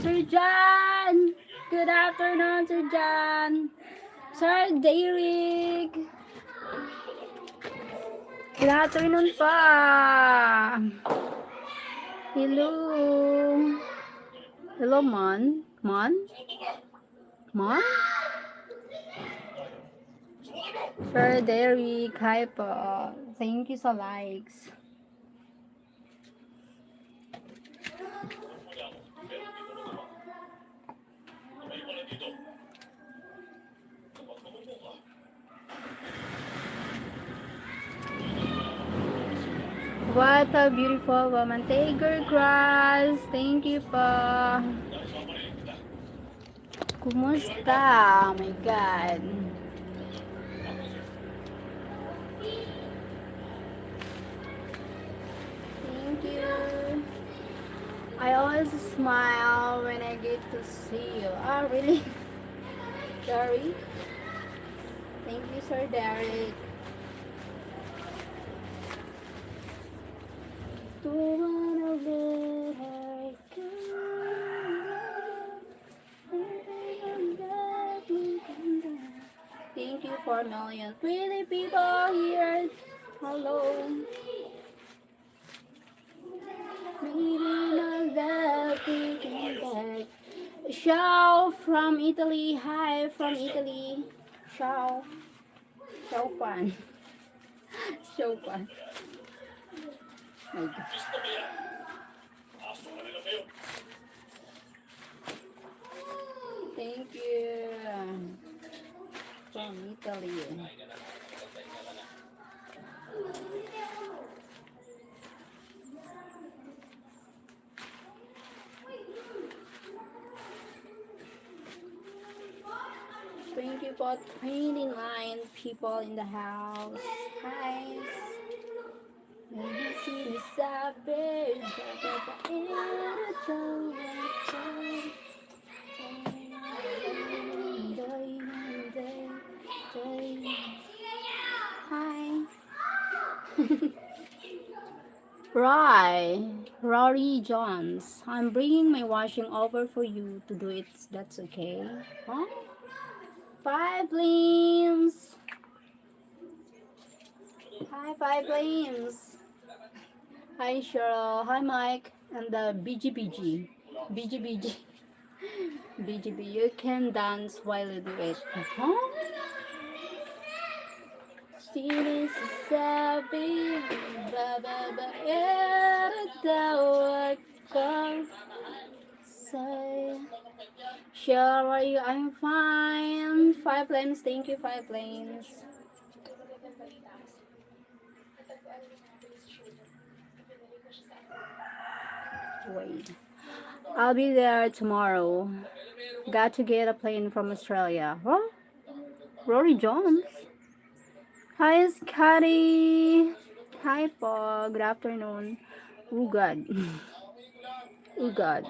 Sir John! Good afternoon, Sir John! Sir Derek! Good afternoon pa! Hello! Hello, Mon? Mon? Mon? Sir Derek, hi po. Thank you sa likes. What a beautiful woman. Tiger Cross. Thank you po. Kumusta? Oh my God. Thank you. I always smile when I get to see you. Oh, really? Sorry. Thank you, Sir Derek. Thank you, 4 million. Pretty people here. Hello. Ciao from Italy. Hi from Italy. Ciao. So fun. So fun. My God. Thank you. From Italy. Thank you for 29 people in the house. Hi. Hi. Rory Jones. I'm bringing my washing over for you to do it. That's okay. Huh? 5 Flames. Hi, 5 Flames. Hi, Cheryl. Hi, Mike. And the BGBG. BGBG. BGB. You can dance while you do it. Huh? Sini sabi bababa tawakal say. Cheryl, are you? I'm fine. 5 Flames. Thank you, 5 Flames. Wait. I'll be there tomorrow. Got to get a plane from Australia. Huh? Rory Jones. Hi, Scotty. Hi, po. Good afternoon. Oh, God. Oh, God.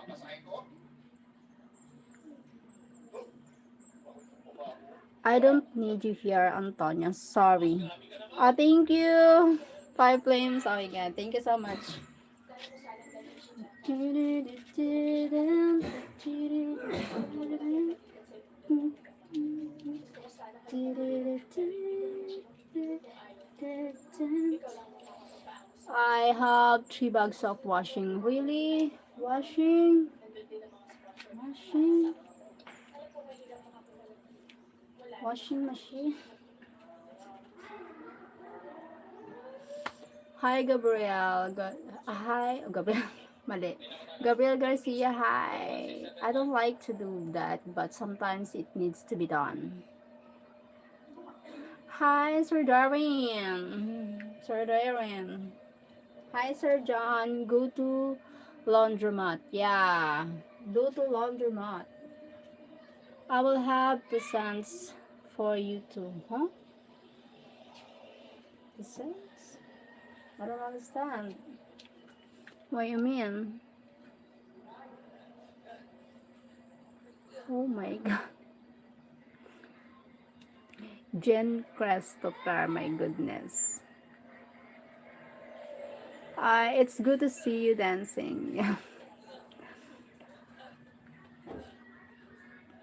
I don't need you here, Antonia. Sorry. Oh, thank you. 5 Flames. Oh, my God. Thank you so much. I have 3 bags of washing. Really? Washing? Washing? Washing machine? Hi, Gabriel. Hi, Gabriel. Mali. Gabriel Garcia, hi. I don't like to do that, but sometimes it needs to be done. Hi, Sir Darwin. Sir Darwin. Hi, Sir John. Go to laundromat. Yeah. Go to laundromat. I will have presents for you too. Huh? Presents? I don't understand. What you mean? Oh my god. Jen Christopher, my goodness. It's good to see you dancing.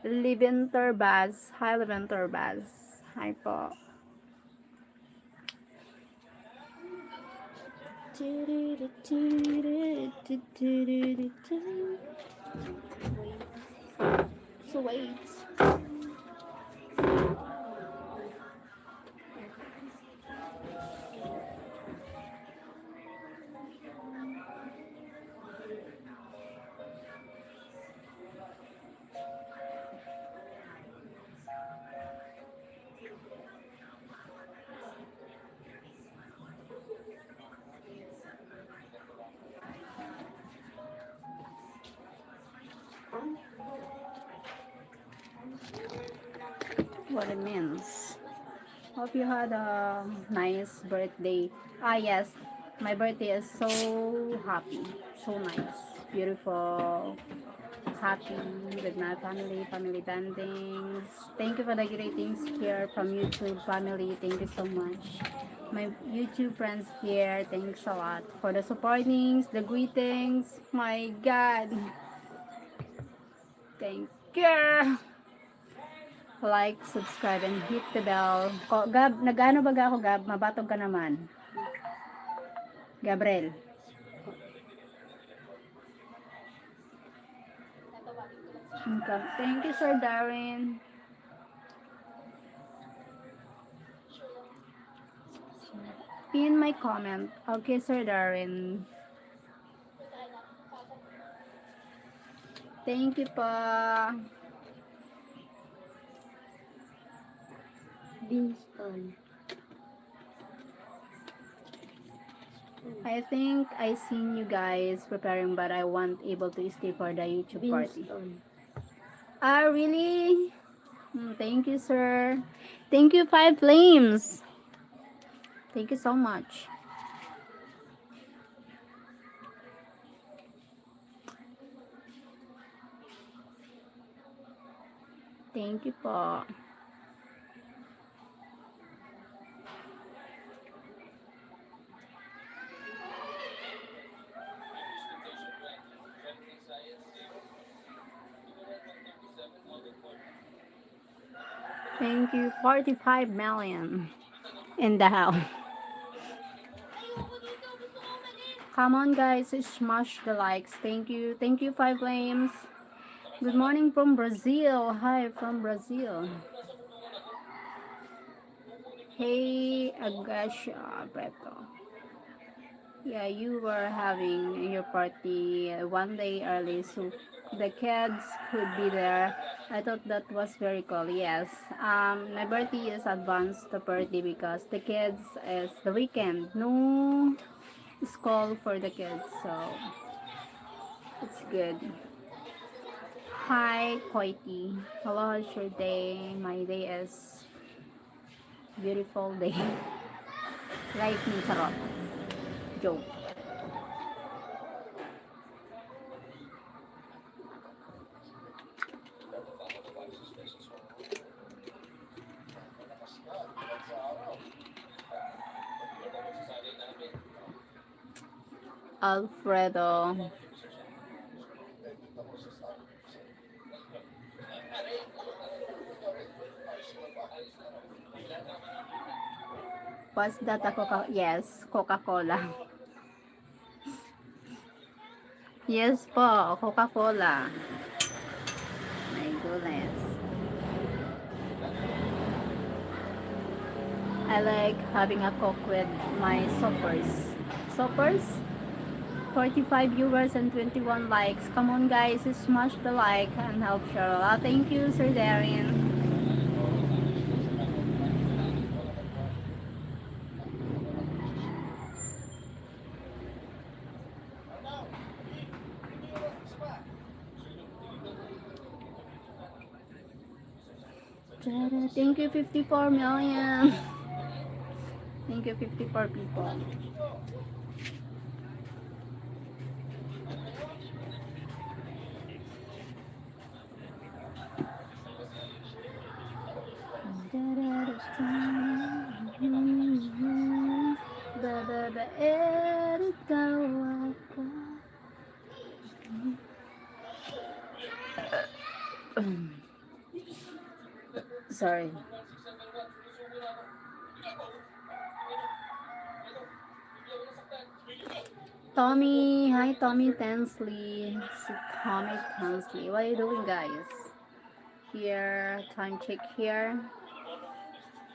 Levinter Baz. Hi, Levinter Baz. Hi po. So wait. What it means. Hope you had a nice birthday. Ah, yes. My birthday is so happy. So nice. Beautiful. Happy with my family bandings. Thank you for the greetings here from YouTube family. Thank you so much. My YouTube friends here, thanks a lot for the supportings, the greetings. My God. Thank you. Like, subscribe, and hit the bell. Gab, nagano baga ako, Gab? Mabatog ka naman. Gabriel. Okay. Thank you, Sir Darwin. Pin my comment. Okay, Sir Darwin. Thank you pa. Winston. I think I seen you guys preparing, but I wasn't able to stay for the YouTube party. Ah, really? Thank you, sir. Thank you, Five Flames. Thank you so much. Thank you po. Thank you, 45 million in the house. Come on, guys, smash the likes. Thank you. Thank you, Five Flames. Good morning from Brazil. Hi from Brazil. Hey, Agasha Beto. Yeah, you were having your party one day early, so the kids could be there. I thought that was very cool. Yes, my birthday is advanced the birthday because the kids is the weekend. No school for the kids, so it's good. Hi, Koiti. Hello, how's your day? My day is beautiful day. Like me, charot. Joke. Alfredo. Was that a Coca? Yes, Coca-Cola. Yes po, Coca-Cola. My goodness. I like having a coke with my suppers. Suppers? 45 viewers and 21 likes. Come on guys, smash the like and help Cheryl. Thank you, Sir Darian. Thank you 54 million. Thank you 54 people. Sorry. Tommy, hi Tommy Tensley. Tommy Tensley. What are you doing, guys? Here, time check here.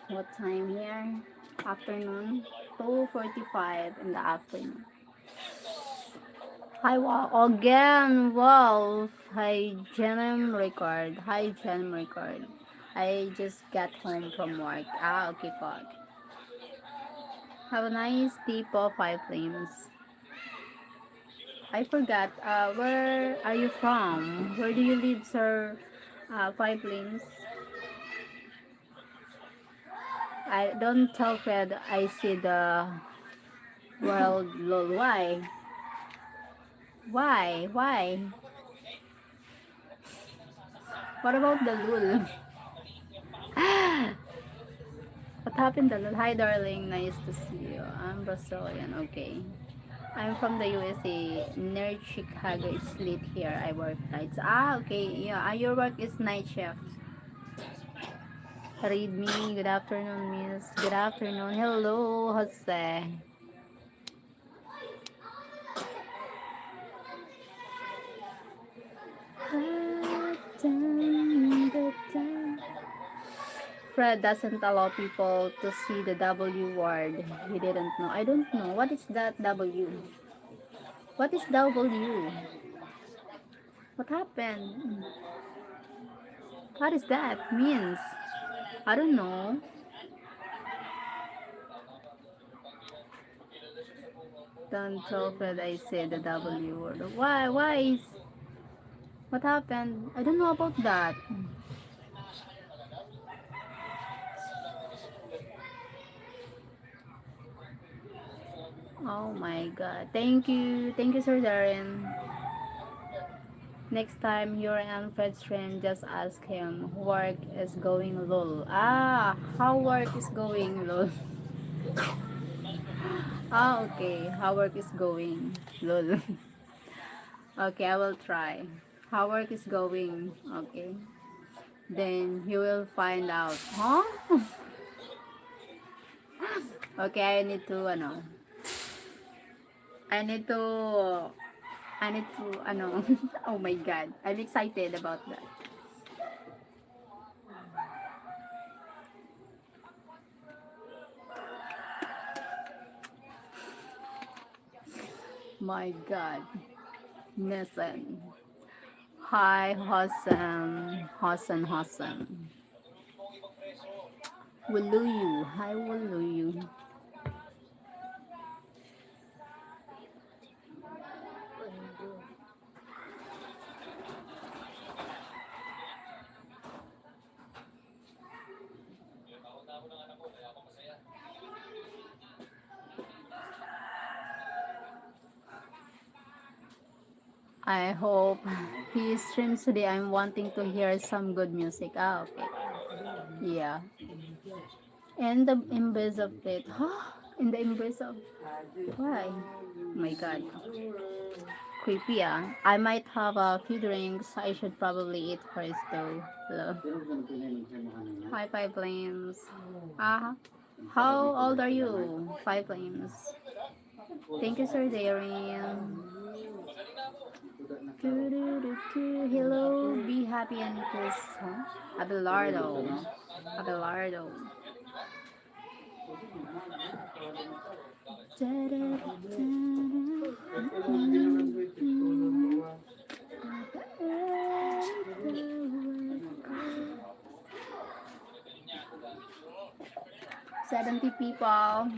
What time here? Afternoon. 2:45 in the afternoon. Hi, again, Wolf. Hi, Jenem Record. Hi, Jenem Record. I just got home from work. Okay, God. Have a nice deep of 5 flames. I forgot. Where are you from? Where do you live, sir? 5 flames. I don't tell Fred I see the world. Lol. Why? Why? Why? What about the lul? What happened, the lul? Hi, darling. Nice to see you. I'm Brazilian. Okay. I'm from the USA. Near Chicago. It's late here. I work nights. Okay. Yeah. Your work is night shift. Read me. Good afternoon, miss. Good afternoon. Hello, Jose. Fred doesn't allow people to see the W word. He didn't know. I don't know. What is that W? What is W? What happened? What is that means? I don't know. Don't tell Fred I said the W word. Why? Why is... What happened? I don't know about that. Oh my god. Thank you. Thank you, Sir Darren. Next time you're on Fred's stream, just ask him, work is going lol. How work is going lol. Okay. How work is going lol. Okay, I will try. How work is going. Okay. Then you will find out. Huh? Okay, I need to, oh my god. I'm excited about that. My god. Listen. Hi, Hassan. Wuluyu. Hi, Wuluyu. I hope he streams today. I'm wanting to hear some good music. Okay. Yeah. And the embrace of it. Huh? In the embrace of... Why? Oh my god. Creepy, I might have a few drinks. I should probably eat first though. Hello. Hi, 5 flames. How old are you? 5 flames. Thank you, Sir Darian. Hello, be happy and peace. Huh? Abelardo. Abelardo. $70 people.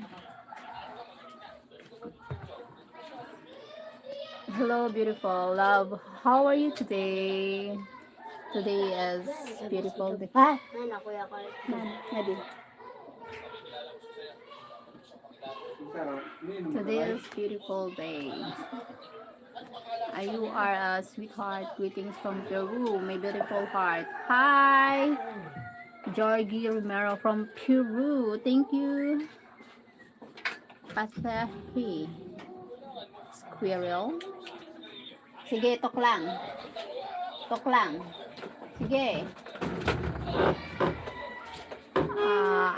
Hello, beautiful love. How are you today? Today is beautiful day. Ah, maybe. Today is beautiful day. You are a sweetheart. Greetings from Peru, my beautiful heart. Hi, Jorgie Romero from Peru. Thank you. Pasahi. Squirrel. Sige, tok lang. Tok lang. Sige.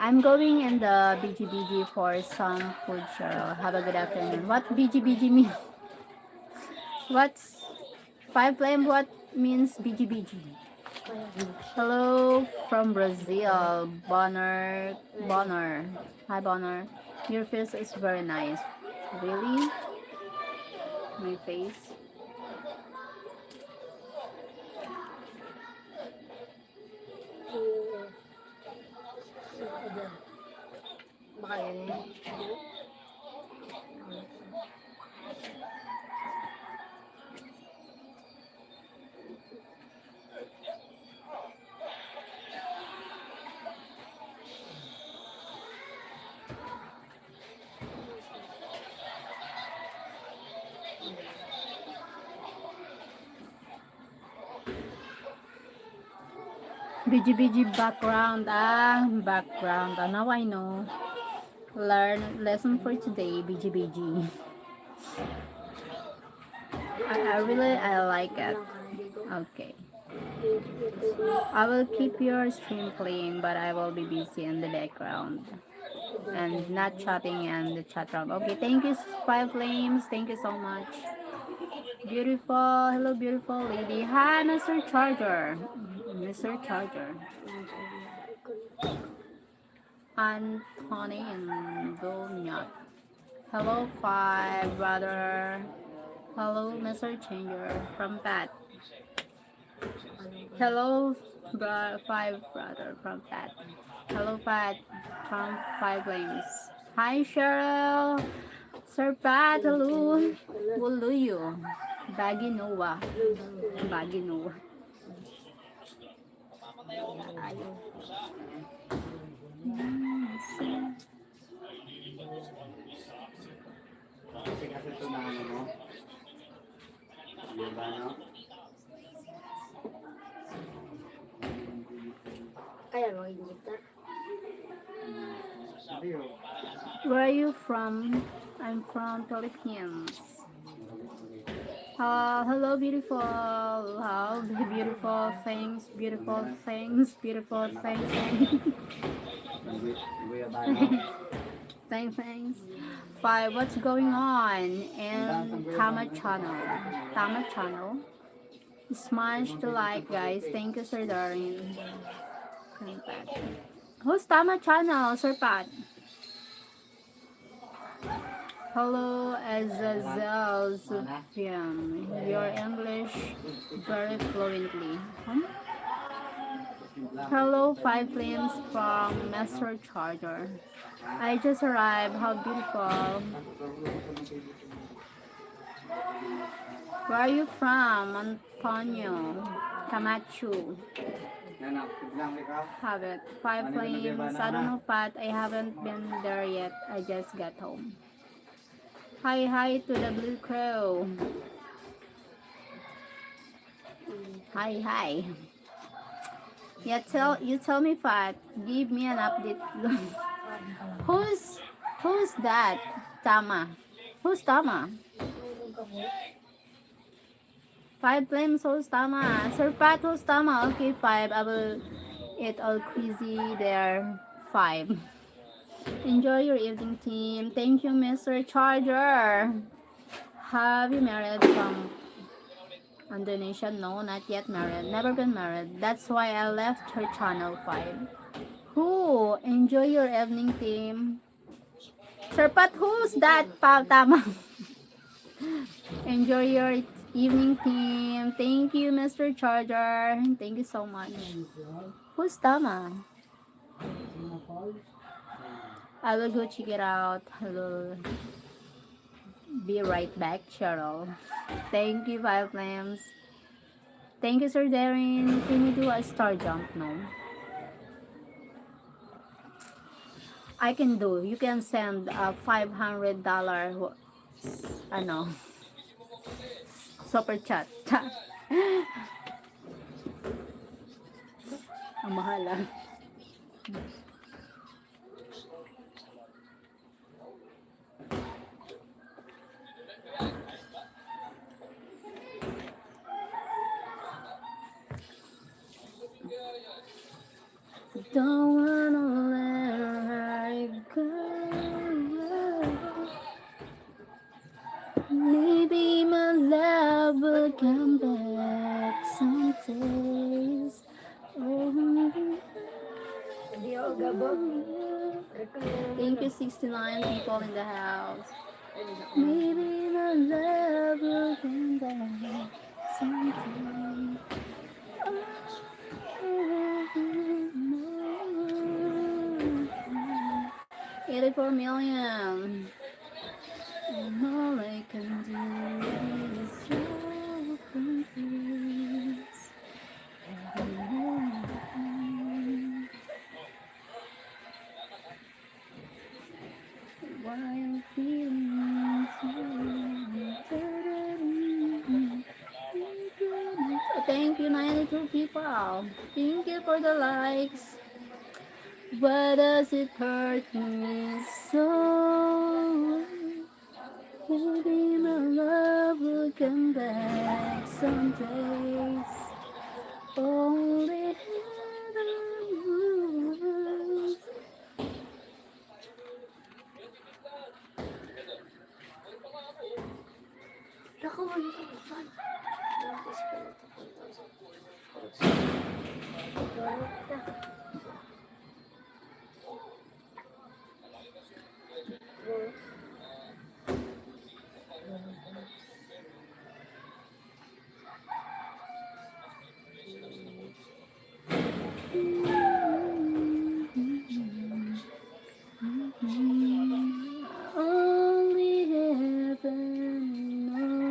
I'm going in the BGBG for some food, Cheryl. Have a good afternoon. What BGBG means? What's 5 flame? What means BGBG? Hello from Brazil, Bonner. Bonner. Hi, Bonner. Your face is very nice. Really? My face? BGBG background. Background. Now I know. Learn lesson for today, BGBG. I like it. Okay. I will keep your stream playing, but I will be busy in the background and not chatting in the chat room. Okay, thank you, 5 flames. Thank you so much. Beautiful. Hello, beautiful lady. Hi, Mr. Charger. Mr. Charger. Anthony and Donyat. Hello, 5 brother. Hello, Mr. Changer from Pat. Hello, 5 brother from Pat. Hello, Pat from 5 lanes. Hi, Cheryl. Sir Pat, hello. Wuluyo. Baginoa. Baginoa. Where are you from? I'm from Philippines. Hello, beautiful. Beautiful things, beautiful things, beautiful things. Thanks. 5, what's going on in Tama channel? Tama channel. Smash the like, guys. Thank you, Sir Darren. Who's Tama channel, Sir Pat? Hello, Azazel Sufyan. Your English very fluently. Hello, 5 flames from Mr. Charger. I just arrived. How beautiful. Where are you from, Antonio? Camacho. Have it. 5 flames. I don't know, Pat. I haven't been there yet. I just got home. Hi to the Blue Crow. Hi. Yeah, tell me, Pat. Give me an update. Who's that? Tama. Who's Tama? 5 flames, who's Tama? Sir Pat, who's Tama? Okay, 5. I will eat all crazy there. 5. Enjoy your evening, team. Thank you, Mr. Charger. Have you married from Indonesia? No, not yet married. Never been married. That's why I left her channel, 5. Who? Enjoy your evening team. Sir Pat, who's that? Tama. Enjoy your evening team. Thank you, Mr. Charger. Thank you so much. Who's Tama? I will go check it out. Hello. Be right back, Cheryl. Thank you, Five Flames. Thank you, Sir Darren. Can you do a star jump? No. I can do. You can send a $500 ano, super chat. Ang mahal ah. Don't wanna let her go. Maybe my love will come back some days. Thank you, 69 people in the house. Maybe my love will come back someday. 84 million. And all I can do is open please. Why I'm feeling so. Thank you, 92 people. Thank you for the likes. Why does it hurt me so? Maybe my love will come back some days. Only heaven knows. Only heaven knows.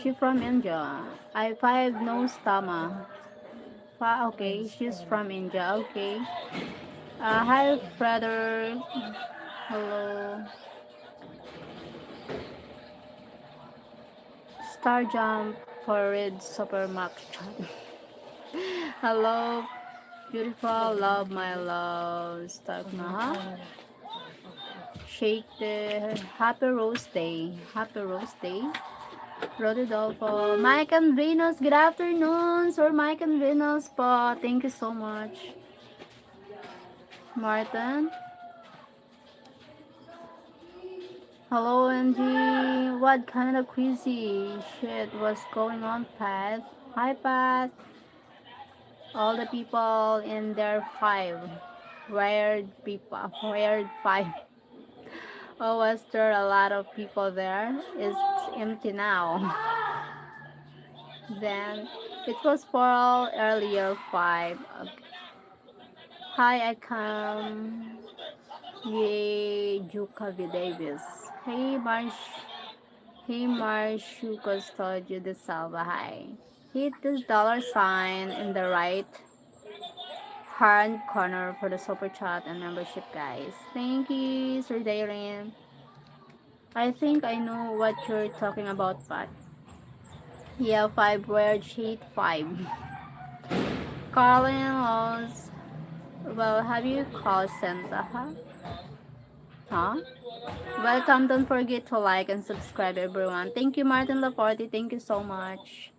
She from India. I 5 no Tama. Okay, she's from India. Okay. Hi, brother. Hello. Star jump for red supermax. Hello, beautiful. Love my love. Start na ha. Shake the happy rose day. Happy rose day. Rodolfo. Mike and Venus, good afternoon. Sir Mike and Venus po. Thank you so much. Martin. Hello, Angie. What kind of crazy shit was going on, Pat? Hi, Pat. All the people in there five. Weird people. Weird five. Oh, was there a lot of people there? It's empty now. Then it was for earlier five. Okay. Hi, I come. Yay, Juka Davis. Hey, Marshu Custodio de Salva. Hi. Hit this dollar sign in the right hand corner for the super chat and membership, guys. Thank you, Sir Darren. I think I know what you're talking about, Pat. Yeah, five word sheet five. Colin Laws. Well, have you called Santa? Huh? Huh? Welcome. Don't forget to like and subscribe, everyone. Thank you, Martin Laforte. Thank you so much.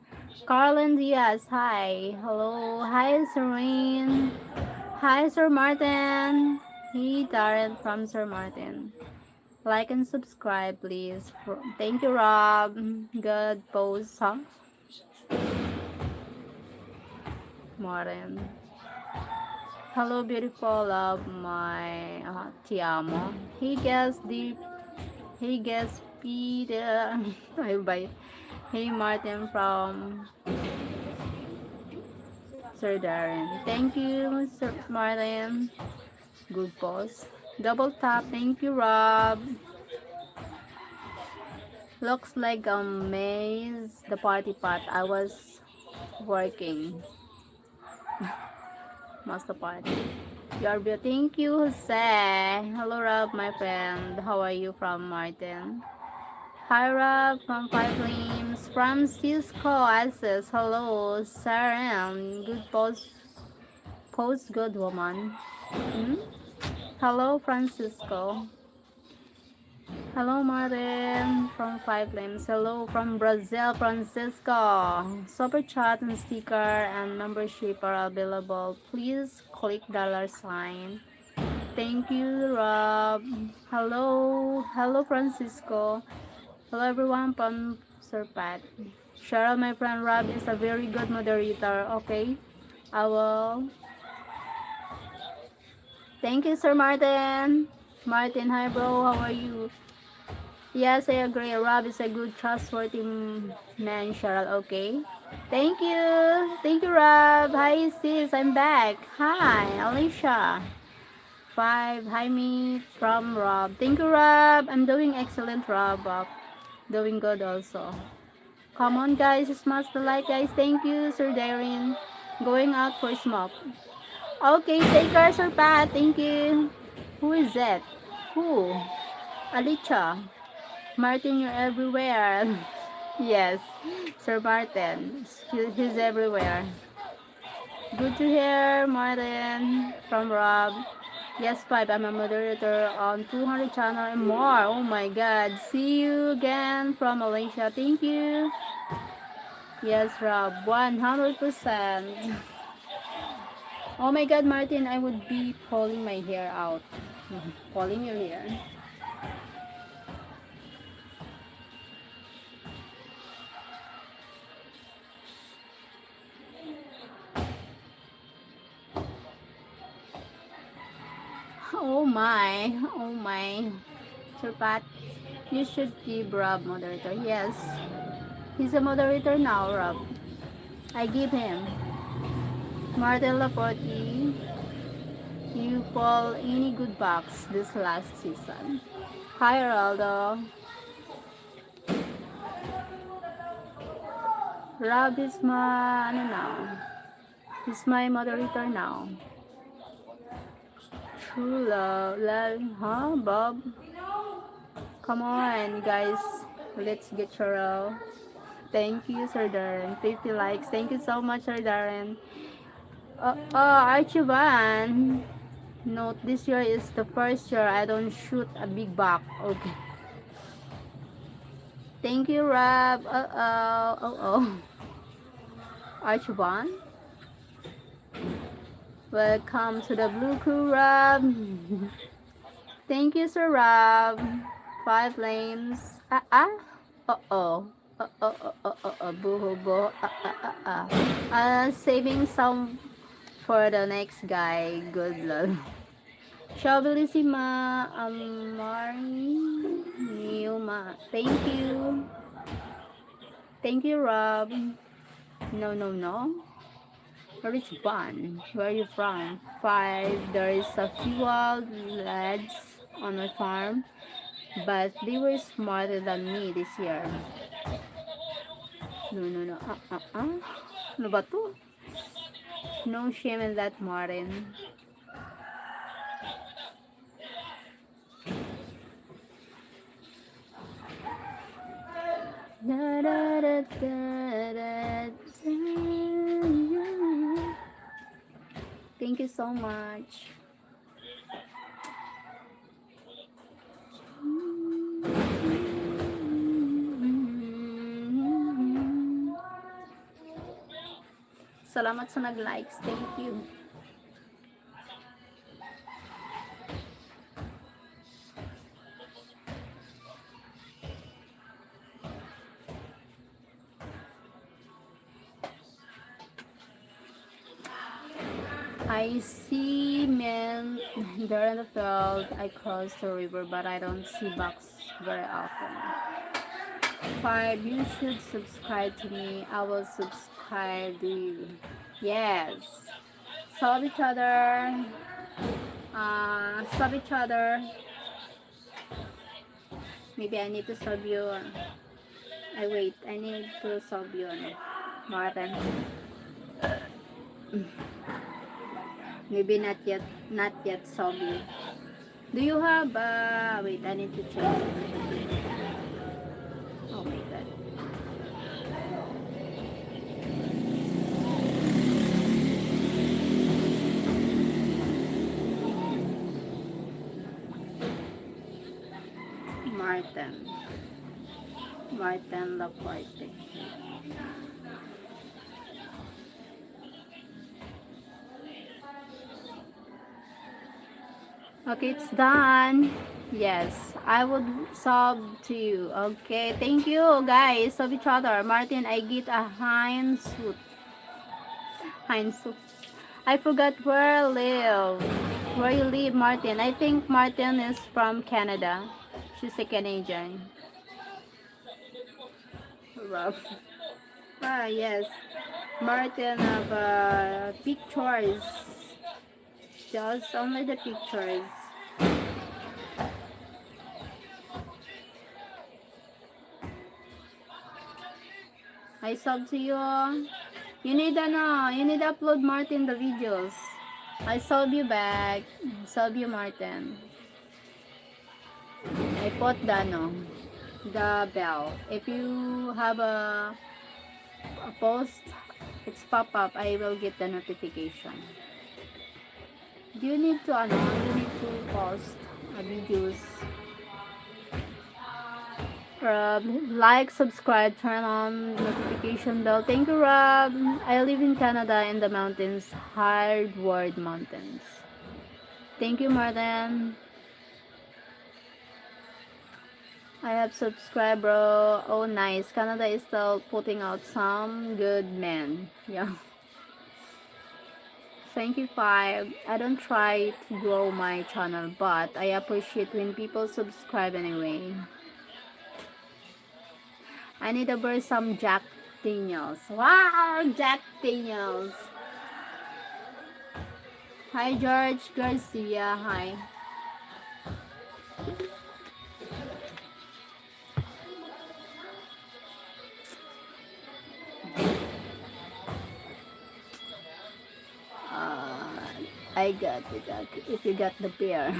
Carlin Diaz. Hi. Hello. Hi, Serene. Hi, Sir Martin. Hey, Darren from Sir Martin. Like and subscribe, please. Thank you, Rob. Good post, huh? Martin. Hello, beautiful of my ti amo. He gets Peter. Bye. Hey, Martin from Sir Darren. Thank you, Sir Martin. Good post. Double tap. Thank you, Rob. Looks like a maze. The party pot. I was working. Master party. You're beautiful. Thank you, Jose. Hello, Rob, my friend. How are you from Martin? Hi, Rob from Five Limbs. From Cisco Access. Hello, Sarah. Good post, good woman. Hmm? Hello, Francisco. Hello, Martin from Five Limbs. Hello from Brazil, Francisco. Super chat and sticker and membership are available. Please click dollar sign. Thank you, Rob. Hello, Francisco. Hello, everyone from Sir Pat. Cheryl, my friend Rob is a very good moderator. Okay, I will. Thank you, Sir Martin. Martin, hi, bro. How are you? Yes, I agree. Rob is a good, trustworthy man, Cheryl. Okay. Thank you. Thank you, Rob. Hi, sis. I'm back. Hi, Alicia. Five. Hi, me from Rob. Thank you, Rob. I'm doing excellent, Rob. Doing good also. Come on, guys. Smash the like, guys. Thank you, Sir Darren. Going out for smoke. Okay, take care, Sir Pat. Thank you. Who is that? Who? Alicia. Martin, you're everywhere. Yes, Sir Martin. He's everywhere. Good to hear, Martin, from Rob. Yes, Pipe, I'm a moderator on 200 channel and more. Oh my god. See you again from Malaysia. Thank you. Yes, Rob. 100%. Oh my god, Martin, I would be pulling my hair out. Pulling your hair. Oh my. Oh my. Sir Pat, you should give Rob moderator. Yes. He's a moderator now, Rob. I give him. Martin Laporte, you pull any good box this last season. Hi, Geraldo. Rob is my, ano now? He's my moderator now. True love, huh, Bob? Come on, guys. Let's get Cheryl. Thank you, Sir Darren. 50 likes. Thank you so much, Sir Darren. Archivan. Note, this year is the first year I don't shoot a big buck. Okay. Thank you, Rob. Archivan. Welcome to the Blue Crew, Rob. Thank you, Sir Rob. 5 flames. Ah ah. Uh-oh. Boo boo. Saving some for the next guy. Good luck. Shabilissima Amari Newma. Thank you. Thank you, Rob. No, no, no. Rich Bun. Where are you from? 5. There is a few wild lads on my farm, but they were smarter than me this year. No, no, no. Ano ba to? No shame in that, Martin. Da, da, da, da, da, da. Thank you so much. Salamat sa nag-likes. Thank you. I see men there in the field. I cross the river, but I don't see bucks very often. 5. You should subscribe to me. I will subscribe to you. Yes. Solve each other. Solve each other. Maybe I need to solve you. Wait. I need to solve you, Martin. Maybe not yet. Not yet solve you. Do you have? Wait. I need to check. Oh my God. Martin Laporte. Okay, it's done. Yes, I would sub to you. Okay, thank you guys. Sub each other. Martin, I get a hindsuit. I forgot where I live. Where you live, Martin? I think Martin is from Canada. She's a Canadian. Rough. Yes. Martin have pictures. Just only the pictures. I sub to you. You need to upload Martin the videos. I sub you back. Sub you Martin. I put the bell. If you have a post, it's pop up. I will get the notification. You need to post videos. Rob, like, subscribe, turn on notification bell. Thank you, Rob. I live in Canada in the mountains, Hardwood Mountains. Thank you, Martin. I have subscribed, bro. Oh, nice. Canada is still putting out some good men. Yeah. Thank you, 5. I don't try to grow my channel, but I appreciate when people subscribe anyway. I need to burn some Jack Daniels. Wow, Jack Daniels. Hi, George Garcia. Hi. I got the jack. If you got the beer,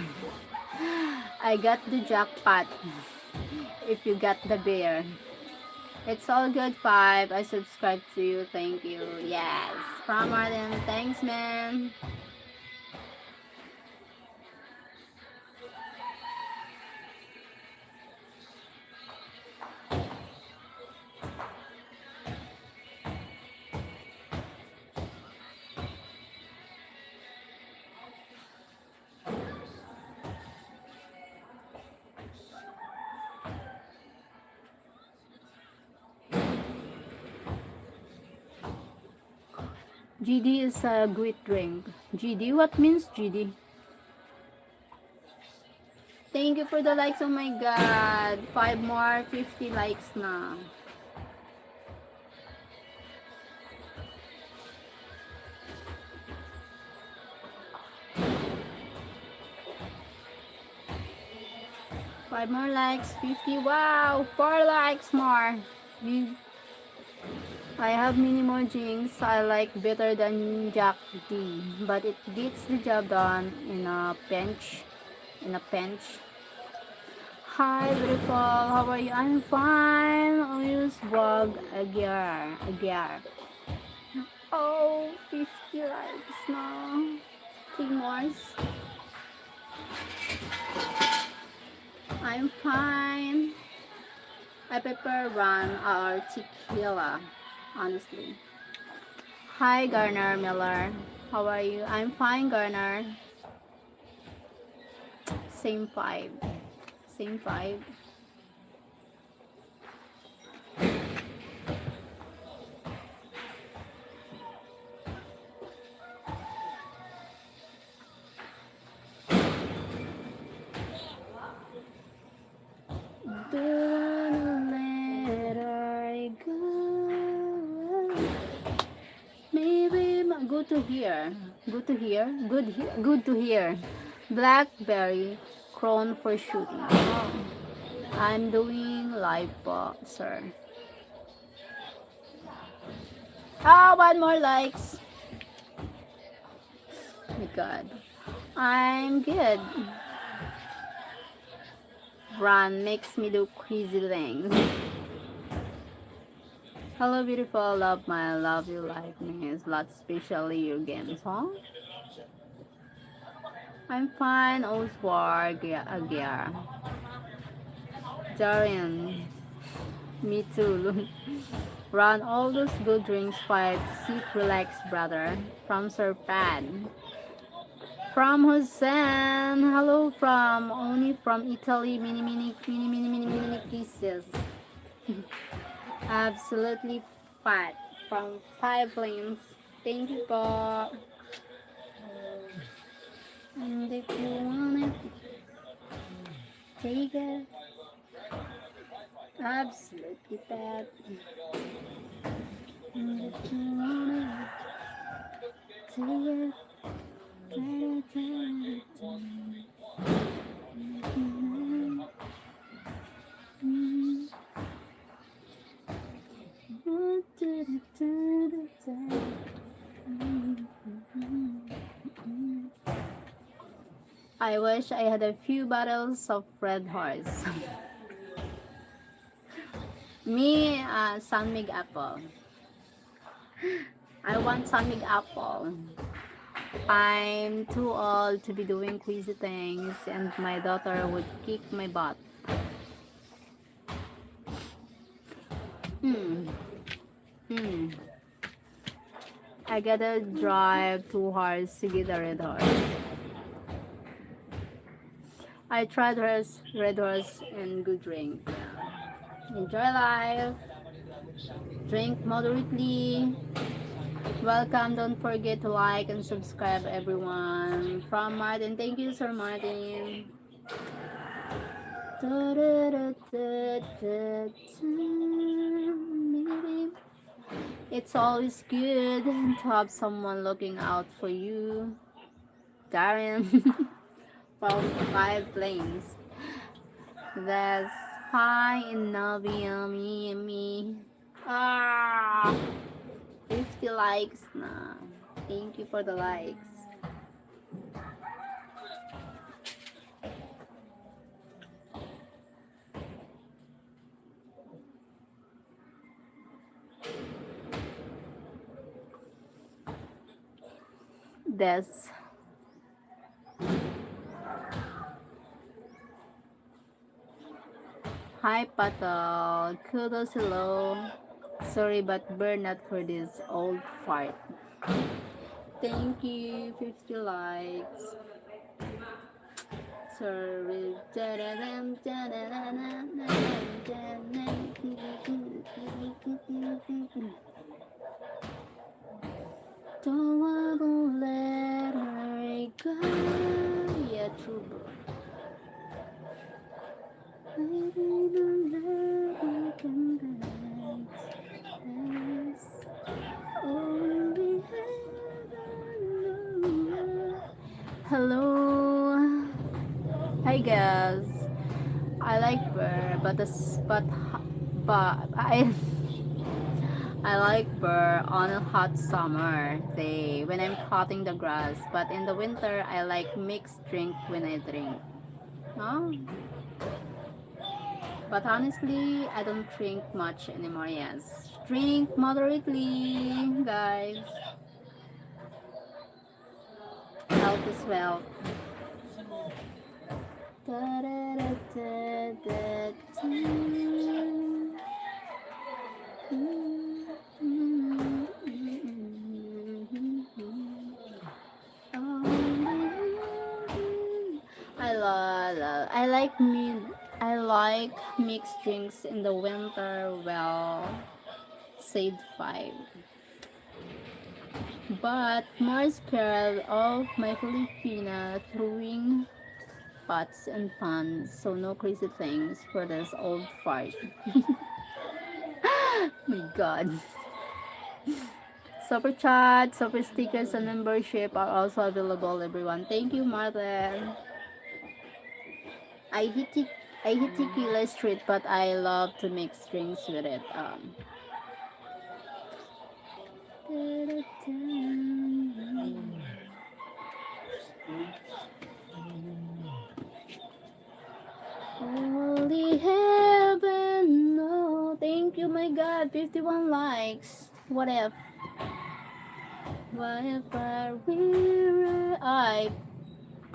I got the jackpot. If you got the beer. It's all good, 5. I subscribe to you. Thank you. Yes. From Martin. Thanks, man. GD is a great drink. GD, what means GD? Thank you for the likes. Oh my god. 5 more, 50 likes na. Five more likes, 50. Wow, 4 likes more. I have many more drinks I like better than Jack D, but it gets the job done in a pinch. In a pinch. Hi, beautiful. How are you? I'm fine. Use Wag Agyar. Agyar. Oh, 50 likes now. 3 more. I'm fine. I prefer rum or tequila, honestly. Hi, Garner Miller. How are you? I'm fine, Garner. Same five. Same five. Don't let her go. Maybe good to hear. Good to hear. Good to hear. Blackberry crown for shooting. Oh, I'm doing live po, sir. Oh, one more likes. Oh my God. I'm good. Run makes me do crazy things. Hello, beautiful. Love my love you like me. It's lot especially your games, huh? I'm fine. Oswald Aguiar. Darian. Me too. Run all those good drinks. 5. Sit, relax, brother. From Sir Pan. From Hussein. Hello from Oni from Italy. Mini pieces. Absolutely fat. From 5 lanes. Thank you po. And if you want it, take it. Absolutely fat. And if you want it, take it. I wish I had a few bottles of Red Horse. Me, Sunmig Apple. I want Sunmig Apple. I'm too old to be doing crazy things, and my daughter would kick my butt. Hmm. Hmm. I gotta drive 2 hours to get a Red Horse. I tried Red Horse and good drink. Enjoy life. Drink moderately. Welcome. Don't forget to like and subscribe, everyone. From Martin. Thank you, Sir Martin. It's always good to have someone looking out for you. Darren from 5 Planes. That's hi in Navia, me. Ah, 50 likes na. Thank you for the likes. This. Hi, Pato. Kudos, hello. Sorry, but burn not for this old fart. Thank you. 50 likes. Sorry. Don't wanna let her go. Yeah, true, bro. Baby, don't let me come back. There's only heaven knows. Hello. Hi guys. I like burr, but I like burr on a hot summer day when I'm cutting the grass. But in the winter, I like mixed drink when I drink. Oh. But honestly, I don't drink much anymore. Yes, drink moderately, guys. Health is wealth. I like I like mixed drinks in the winter. Well, saved five. But more scared of my Filipina throwing pots and pans, so no crazy things for this old fart. My god. Super chat, super stickers, and membership are also available, everyone. Thank you, Martin. I hate te- I hate tequila straight, but I love to mix drinks with it. Holy heaven, no. Thank you, my God. 51 likes. What if? What if I were... Ay,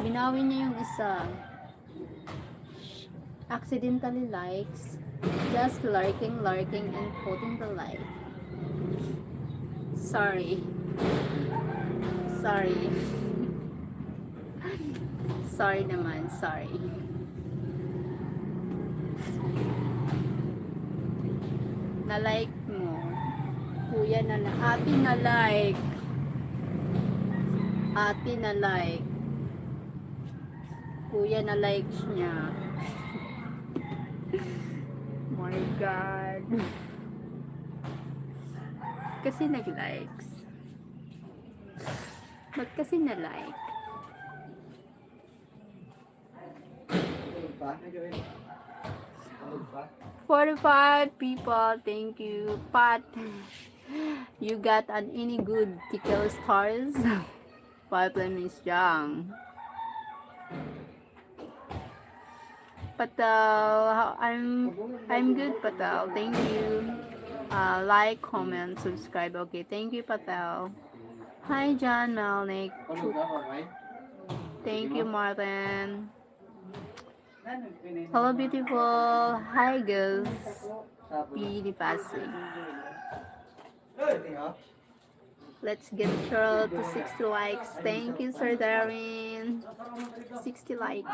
binawin niya yung isa. Accidentally likes. Just lurking, and putting the like. Sorry. Sorry. Sorry naman, sorry. Na-like mo. Kuya ate na-like. Ate na-like. Kuya na-like niya. My God. Kasi nag-likes. Ba't kasi na-like? $45 people, thank you. Pat, you got any good tickle stars? Pipeline is young. Patel, I'm good, Patel. Thank you. Like, comment, subscribe. Okay, thank you, Patel. Hi, John Melnick. Thank you, Martin. Hello, beautiful. Hi, guys. Beauty passing. Let's get Cheryl to 60 likes. Thank you, Sir Darwin. 60 likes.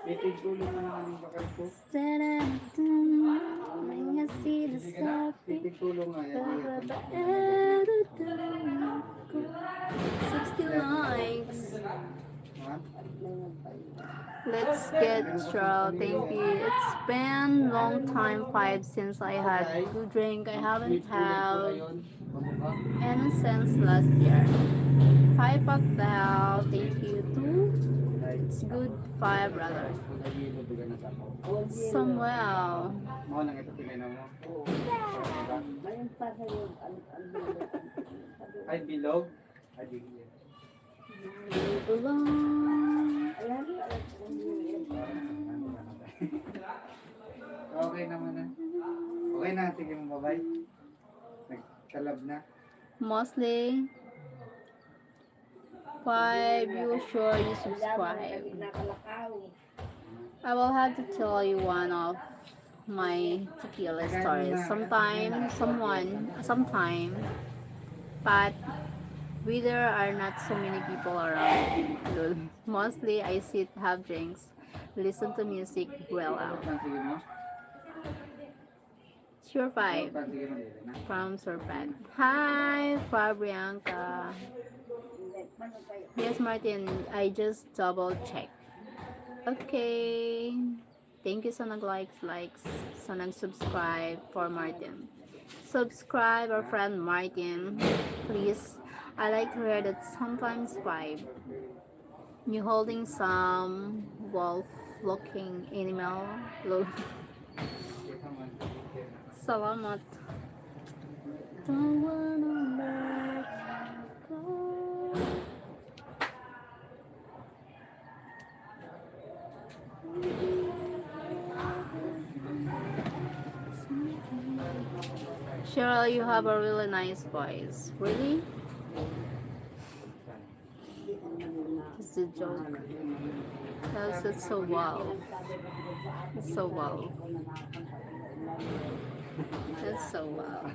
May sila sa 60 likes. Let's get Cheryl. Thank you. It's been long time 5 since I had good drink. I haven't had any since last year. Hi Patel. Thank you too. It's good 5 brother. Samuel. Ay, bilog. Okay naman na. Okay na, sige mo, bye-bye. Nagkalab na. Mostly 5, you sure you subscribe. I will have to tell you one of my tequila stories. Sometime, but we there are not so many people around. Mostly I sit, have drinks, listen to music, well out. Sure 5 Sige, madali na. from Surpat. Hi, Fabrianka. Yes, Martin, I just double check. Okay. Thank you sa nag-likes, sa nag-subscribe for Martin. Subscribe our friend Martin, please. I like to hear that sometimes 5. You holding some wolf-looking animal. Salamat. Don't wanna let go. Cheryl, you have a really nice voice. Really? It's a joke. That's so wow. It's so wow. That's so wow.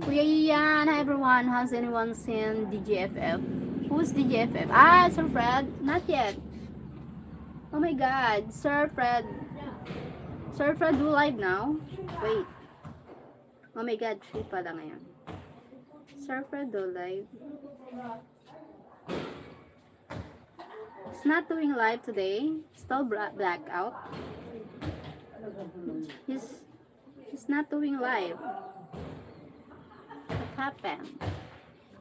Kuya Ian, hi everyone. Has anyone seen DGFF? Who's DGFF? Ah, Sir Fred? Not yet. Oh my god, Sir Fred. Sir Fred, do live now? Wait. Oh my god, 3 pala ngayon. Sir Fred, do live. It's not doing live today. Still blackout. He's not doing live. What happened?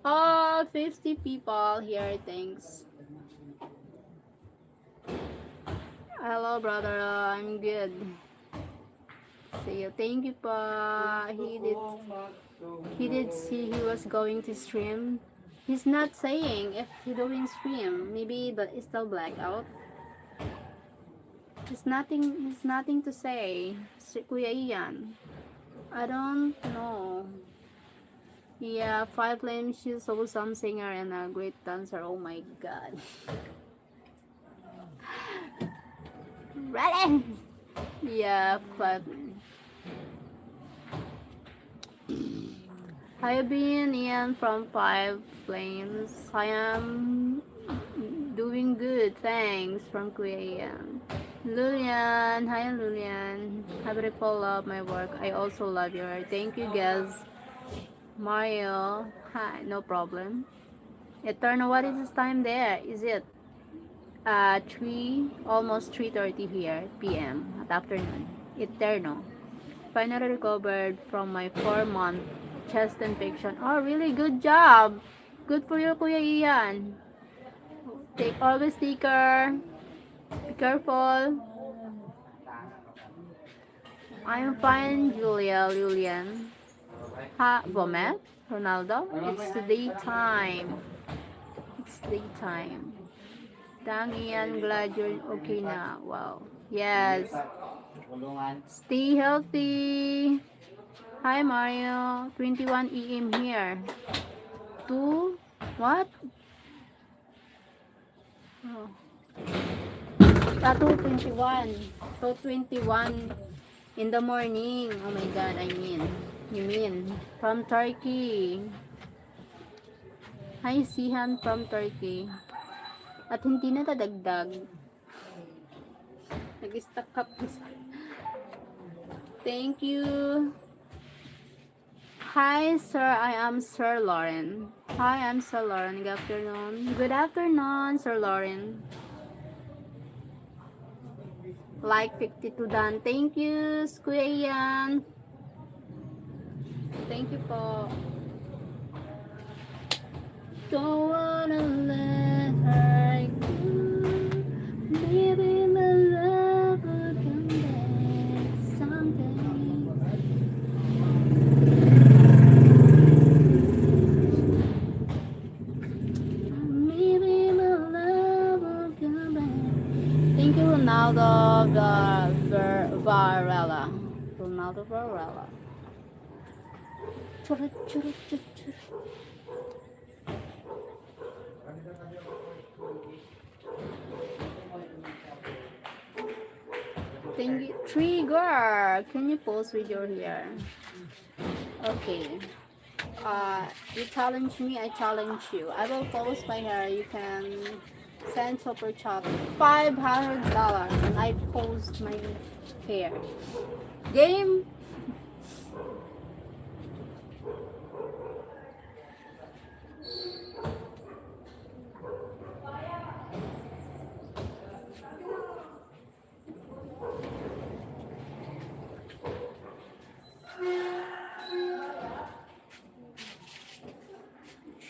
Oh, 50 people here. Thanks. Hello, brother. I'm good. See you. Thank you, pa. He did see he was going to stream. He's not saying if he's doing stream. Maybe, but it's still blackout. It's nothing to say. Si Kuya Ian. I don't know. Yeah, 5 claims she's awesome singer and a great dancer. Oh my god. Ready? Yeah, 5. Hi, been Ian from 5 Flames. I am doing good, thanks, from Kuya Ian. Lulian, hi Lulian. I beautiful love my work. I also love your art. Thank you, guys. Mario, hi, no problem. Eternal, what is this time there? Is it 3, almost 3:30 here, p.m. at afternoon? Eternal. Finally recovered from my 4-month chest infection. Oh, really? Good job. Good for you, Kuya Ian. Always take care. Be careful. I'm fine, Julian. Ha, vomit? Ronaldo? It's daytime. It's daytime. Dang, Ian, glad you're okay na. Wow. Yes. Stay healthy. Hi, Mario. 21 EM here. 2? What? Oh. 2:21. 2:21 in the morning. Oh my god, you mean from Turkey. Hi, Sihan from Turkey. At hindi na dadagdag. Nag-stack up. Thank you. Hi, sir. I am Sir Lauren. Hi, I'm Sir Lauren. Good afternoon. Good afternoon, Sir Lauren. Like 52 done. Thank you, Kuya Ian. Thank you po. Don't wanna let her go. Maybe my love will come back someday. Maybe my love will come back. Thank you, Ronaldo Varela. Ronaldo Varela. Churu, churu, churu, churu. Thank you. Trigger. Can you pause with your hair? Okay. You challenge me, I challenge you. I will post my hair. You can send super chat $500 and I post my hair. Game.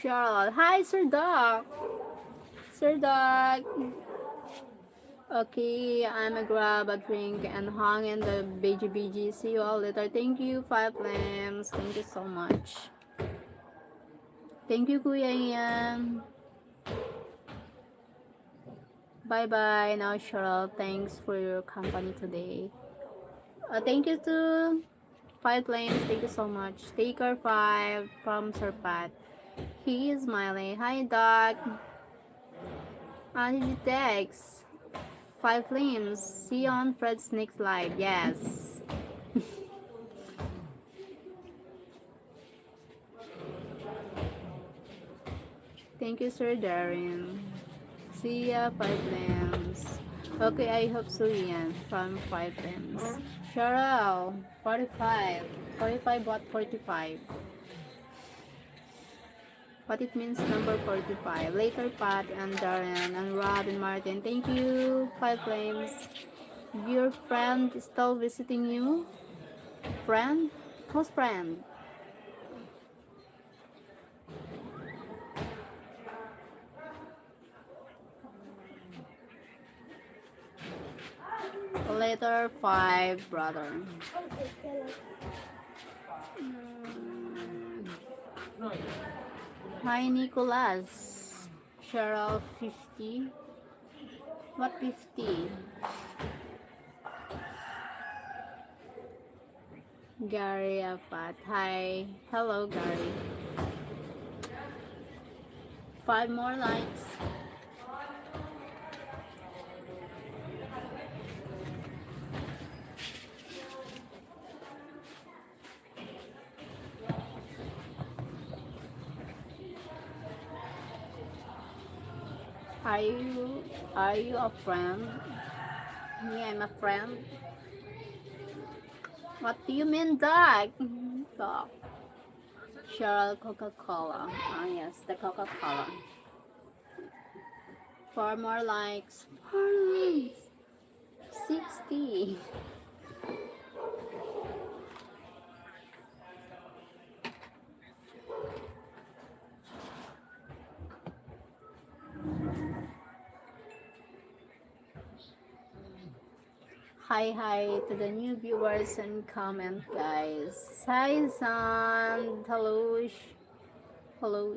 Cheryl. Hi, Sir Doc. Sir Doc. Okay, I'm a grab a drink and hang in the BGBG. See you all later. Thank you, Five Flames. Thank you so much. Thank you, Kuya Ian. Bye bye now, Cheryl. Thanks for your company today. Thank you to Five Flames. Thank you so much. Taker 5 from Sir Pat. He is smiling. Hi, Doc. He text. Five Flames. See you on Fred's next live. Yes. Thank you, Sir Darren. See ya, Five Flames. Okay, I hope so, Ian. From Five Flames. Cheryl. 45. 45 what? 45. What it means number 45. Later, Pat and Darren and Rob and Martin. Thank you, Five Flames. Your friend is still visiting you? Friend? Who's friend? Later, 5 brother. Hi, Nicholas. Cheryl 50. What 50? Gary Apat. Hi. Hello, Gary. 5 more likes. Are you a friend? Me, I'm a friend. What do you mean, Doc? Doc. Cheryl Coca-Cola. Ah, yes, the Coca-Cola. 4 more likes. 4 likes. 60. Hi to the new viewers and comment, guys. Hi, San. Hello. Hello.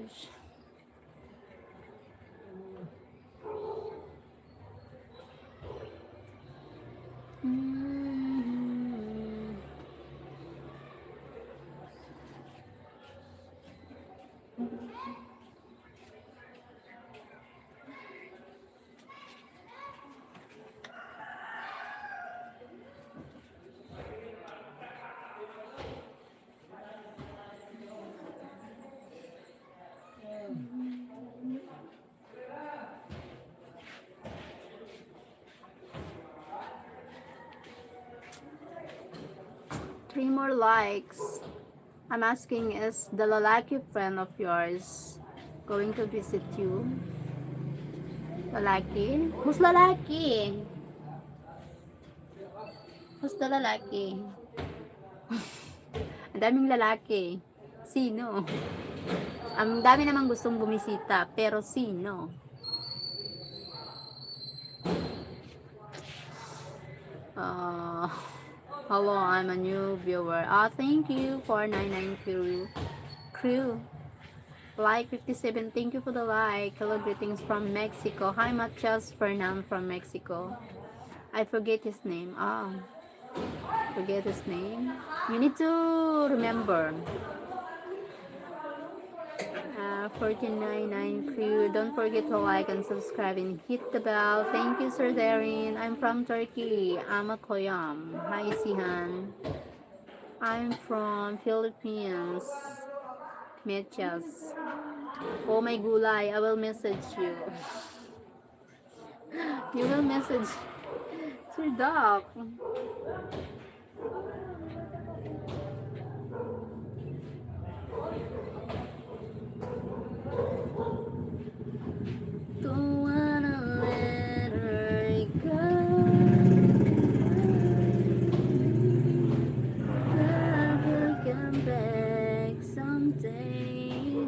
Mm. 3 more likes. I'm asking, is the lalaki friend of yours going to visit you? Lalaki? Who's lalaki? Who's the lalaki? Ang daming lalaki. Sino? Ang dami namang gustong bumisita, pero sino? Uh, hello, I'm a new viewer. Thank you for 99 crew. Like 57, thank you for the like. Hello, greetings from Mexico. Hi, Matias Fernand from Mexico. I forget his name. Forget his name. You need to remember. 499 crew. Don't forget to like and subscribe and hit the bell. Thank you, Sir Darren. I'm from Turkey. I'm a Koyam. Hi, Sihan. I'm from Philippines. Mechas. Oh my gulay, I will message you. You will message. It's your dog. Don't wanna let her go. Love will come back someday.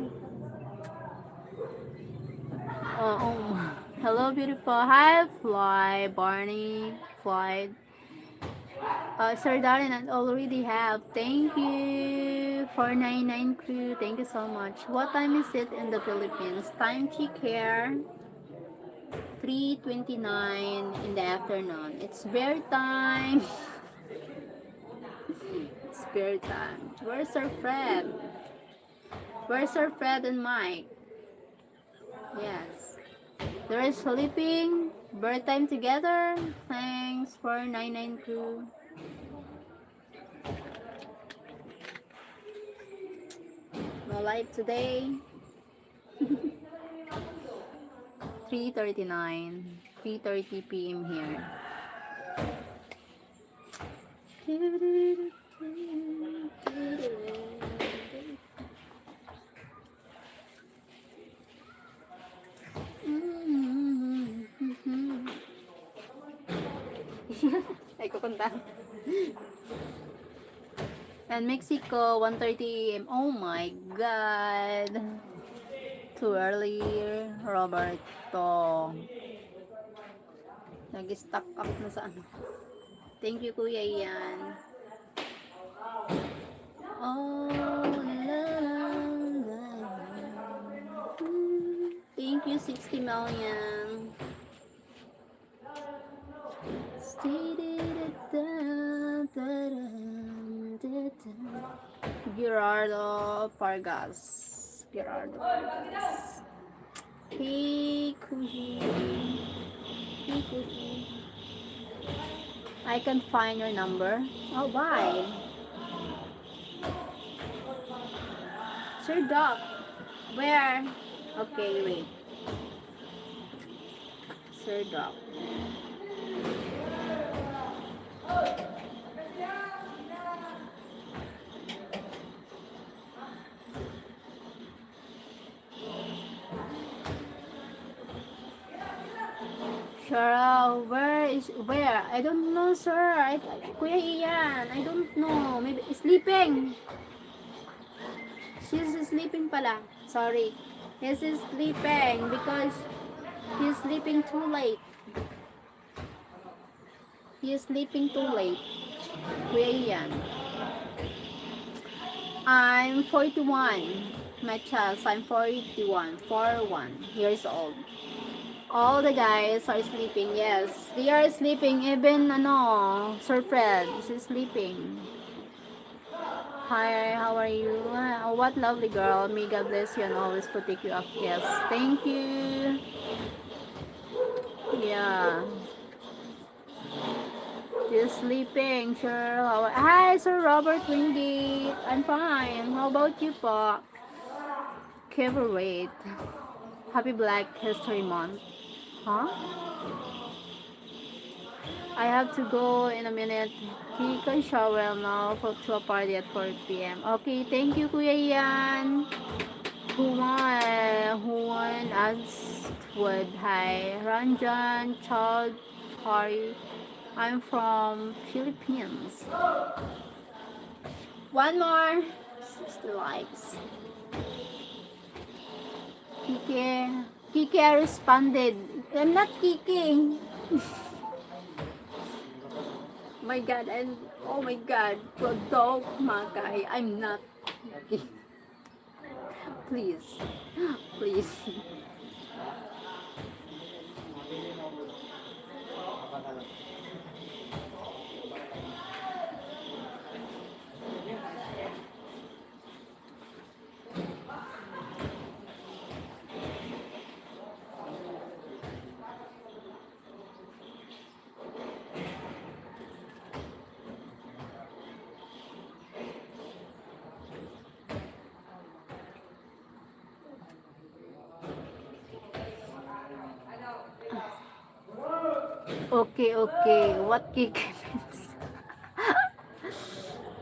Oh, hello, beautiful. Hi, Fly, Barney, Fly. Sir Darren, I already have. Thank you for 99 crew. Thank you so much. What time is it in the Philippines? Time check here. 3:29 in the afternoon. It's bear time. It's bear time. Where's our Fred? Where's our Fred and Mike? Yes. They're sleeping. Bird time together. Thanks for 99 crew. No light today. 3:39. 3:30 p.m. here. Ay, kukunta. And Mexico, 1:30 a.m. Oh my God. Too early, Roberto. Nag-stuck up na sa ano. Thank you, Kuya Ian. Oh, la, la, la. Thank you, 60 million. Gerardo Vargas. Gerardo Vargas. Hey, Kuhi. Hey, Kuhi. I can't find your number. Oh, why? Sir Doc. Where? Okay, wait. Sir Doc. Sheryl, where? I don't know, sir. Kuya Ian, I don't know. Maybe sleeping. She's sleeping pala. Sorry. He's sleeping because he's sleeping too late. He is sleeping too late. Kuya Ian. I'm 41. My child, I'm 41. 41 years old. All the guys are sleeping. Yes, they are sleeping. Even Sir Fred is sleeping. Hi, how are you? Oh, what lovely girl. May God bless you and always protect you up. Yes, thank you. Yeah. Just sleeping, sure. Hi, Sir Robert Wingate. I'm fine. How about you, po? Careful, wait. Happy Black History Month. Huh? I have to go in a minute. Take a shower now to a party at 4 p.m. Okay, thank you, Kuya Ian. Who won Astwood? Hi, Ranjan, Chad, Hari. I'm from Philippines. One more. 60 likes. Kike responded. I'm not Kike. My God, and oh my God, dog magay. I'm not. Please, please. Okay, okay. What Kiki means?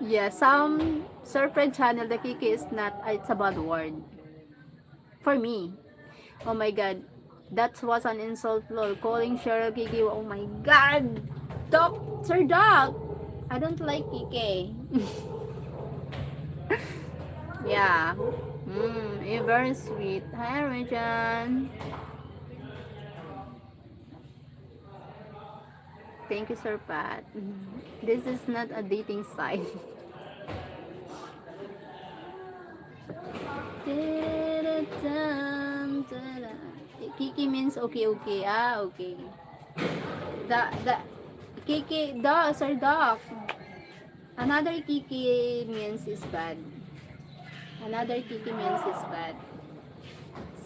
Yeah, some surfriend channel, the Kiki is not, it's a bad word. For me. Oh my god. That was an insult, lol. Calling Sheryl Kiki. Oh my god. Doc, Sir Doc. I don't like Kiki. Yeah. You're very sweet. Hi, Regine. Thank you, Sir Pat. This is not a dating site. Kiki means okay, okay. Ah, okay. The Kiki, Sir Doc. Another Kiki means is bad. Another Kiki means is bad.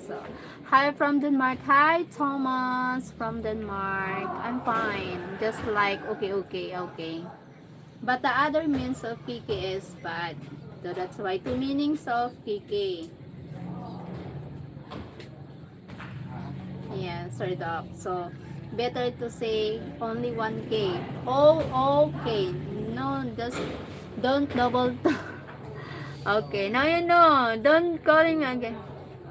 So, hi from Denmark. Hi, Thomas from Denmark. I'm fine. Just like, okay, okay, okay. But the other means of Kiki is bad. So, that's why two meanings of Kiki. Yeah, Sir Doc. So, better to say only 1K. Oh, okay. No, just don't double. Okay, now you know. Don't call him again.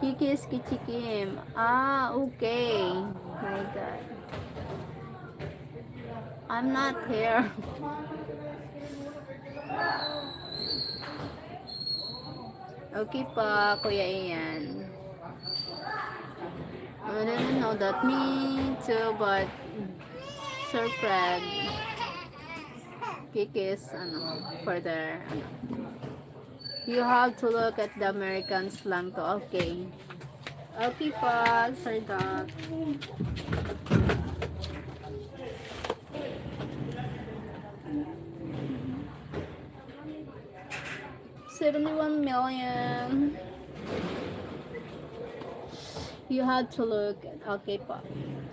Kiki is Kichikim. Ah, okay. My God. I'm not here. Okay pa, Kuya Ian. I didn't know that. Me too, but Sir Fred. Kiki is, further, You have to look at the American slang to. Okay. Okay pa, Sir Doc. 71 million. You had to look. Okay po.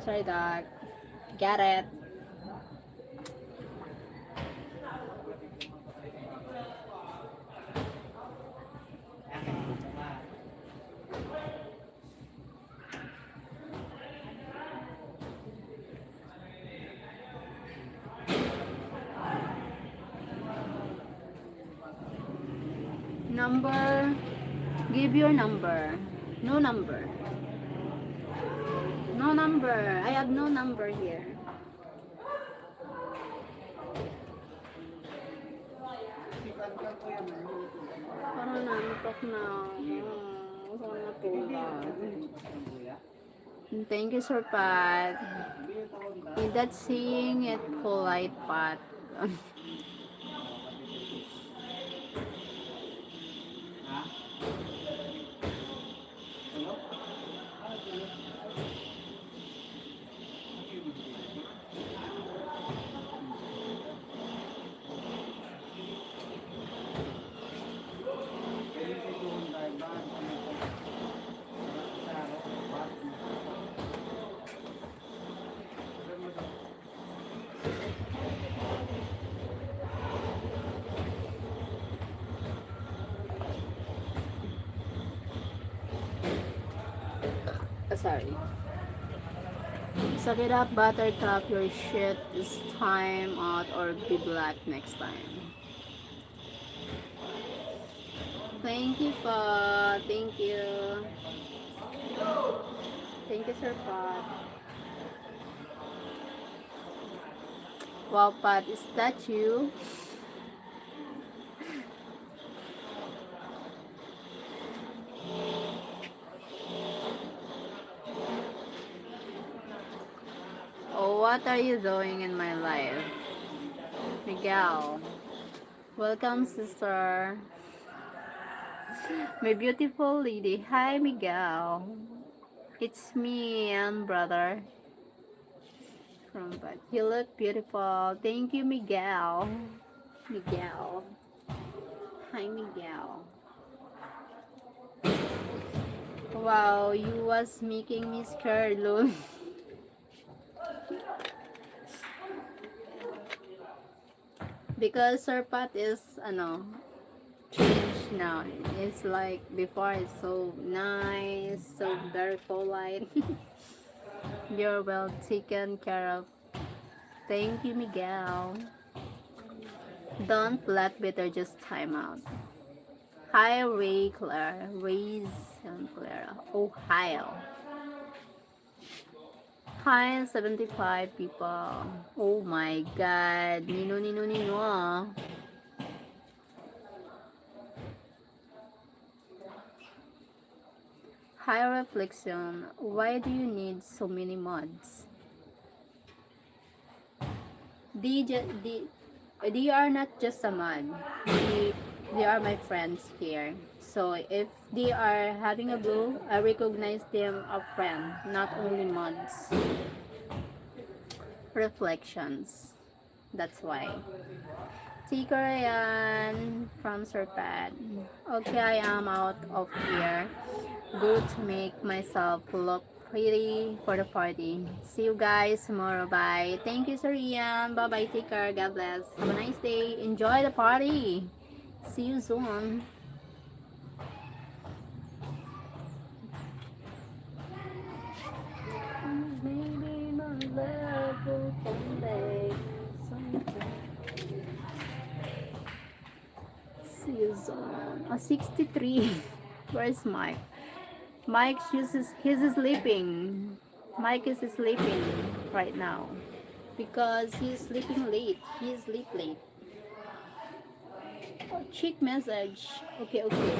Sorry, Doc. Get it. Number. Give your number. No number. No number. I have no number here. Parang nantok na. Saan natulog? Thank you, Sir Pat. That's seeing it polite, Pat. Sorry. Suck it up, Buttercup. Your shit is time out or be black next time. Thank you, Pa. Thank you. Thank you, Sir Pat. Wow, Pat, is that you? Oh, what are you doing in my life? Miguel. Welcome, sister. My beautiful lady. Hi, Miguel. It's me and brother. But you look beautiful. Thank you, Miguel. Miguel. Hi, Miguel. Wow, you was making me scared, lol. Because Sir Pat is, changed now. It's like before, it's so nice, so very polite. You're well taken care of. Thank you, Miguel. Don't let bitter just time out. Hi, Ray Claire. Ray Sinclair, Ohio. Hi, 75 people. Oh my god. Nino, nino, nino. Hi, reflection. Why do you need so many mods? They are not just a mod. They are my friends here. So if they are having a blue, I recognize them a friend, not only mods. Reflections. That's why. Ticker yan from Serpad. Okay, I am out of here. Go to make myself look pretty for the party. See you guys tomorrow. Bye. Thank you, Sir Ian. Bye bye. Take care. God bless. Have a nice day. Enjoy the party. See you soon. Maybe my love will come back sometime. See you soon. 63. Where's Mike? Mike, he's sleeping. Mike is sleeping right now because he's sleeping late. He sleep late. Oh, check message. Okay, okay.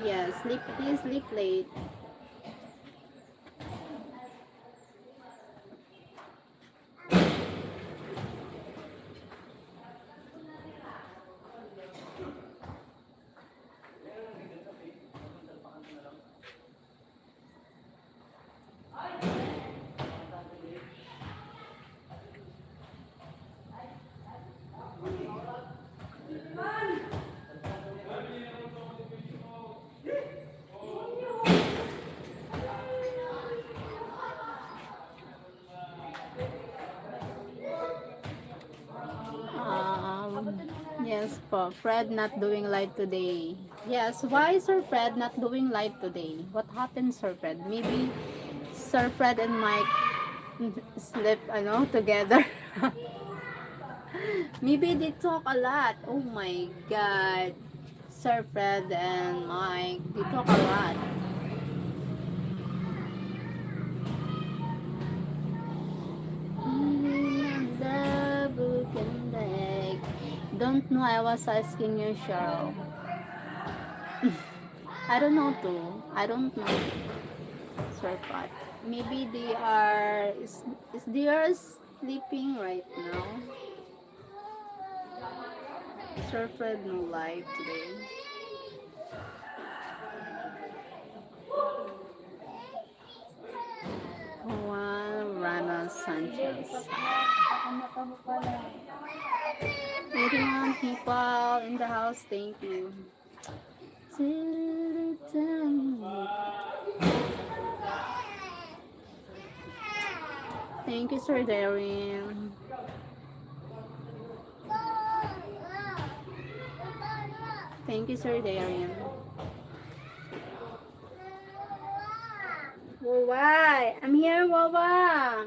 Yeah, sleep. He sleep late. Yes, po. Fred not doing live today. Yes, why is Sir Fred not doing live today? What happened, Sir Fred? Maybe Sir Fred and Mike sleep, together. Maybe they talk a lot. Oh my God. Sir Fred and Mike, they talk a lot. Don't know, I was asking you, Cheryl. I don't know too. I don't know, Sir Pat. Maybe they are sleeping right now. Sir Fred no live today. Juan Ramos Sanchez. 81 people in the house, thank you. Thank you, Sir Darian. Thank you, Sir Darian. Wawa, I'm here, Wawa.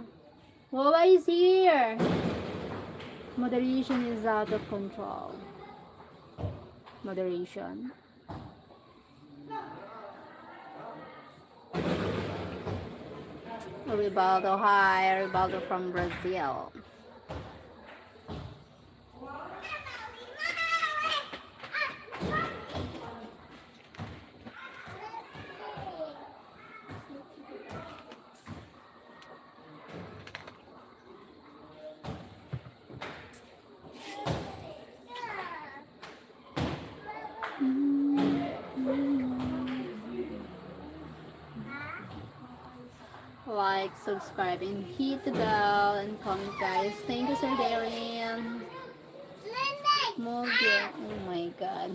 Wawa is here. Moderation is out of control. Moderation. Ribaldo, hi, Ribaldo from Brazil. Like, subscribe, and hit the bell and comment, guys. Thank you, Sir Darian. Move your, oh my God.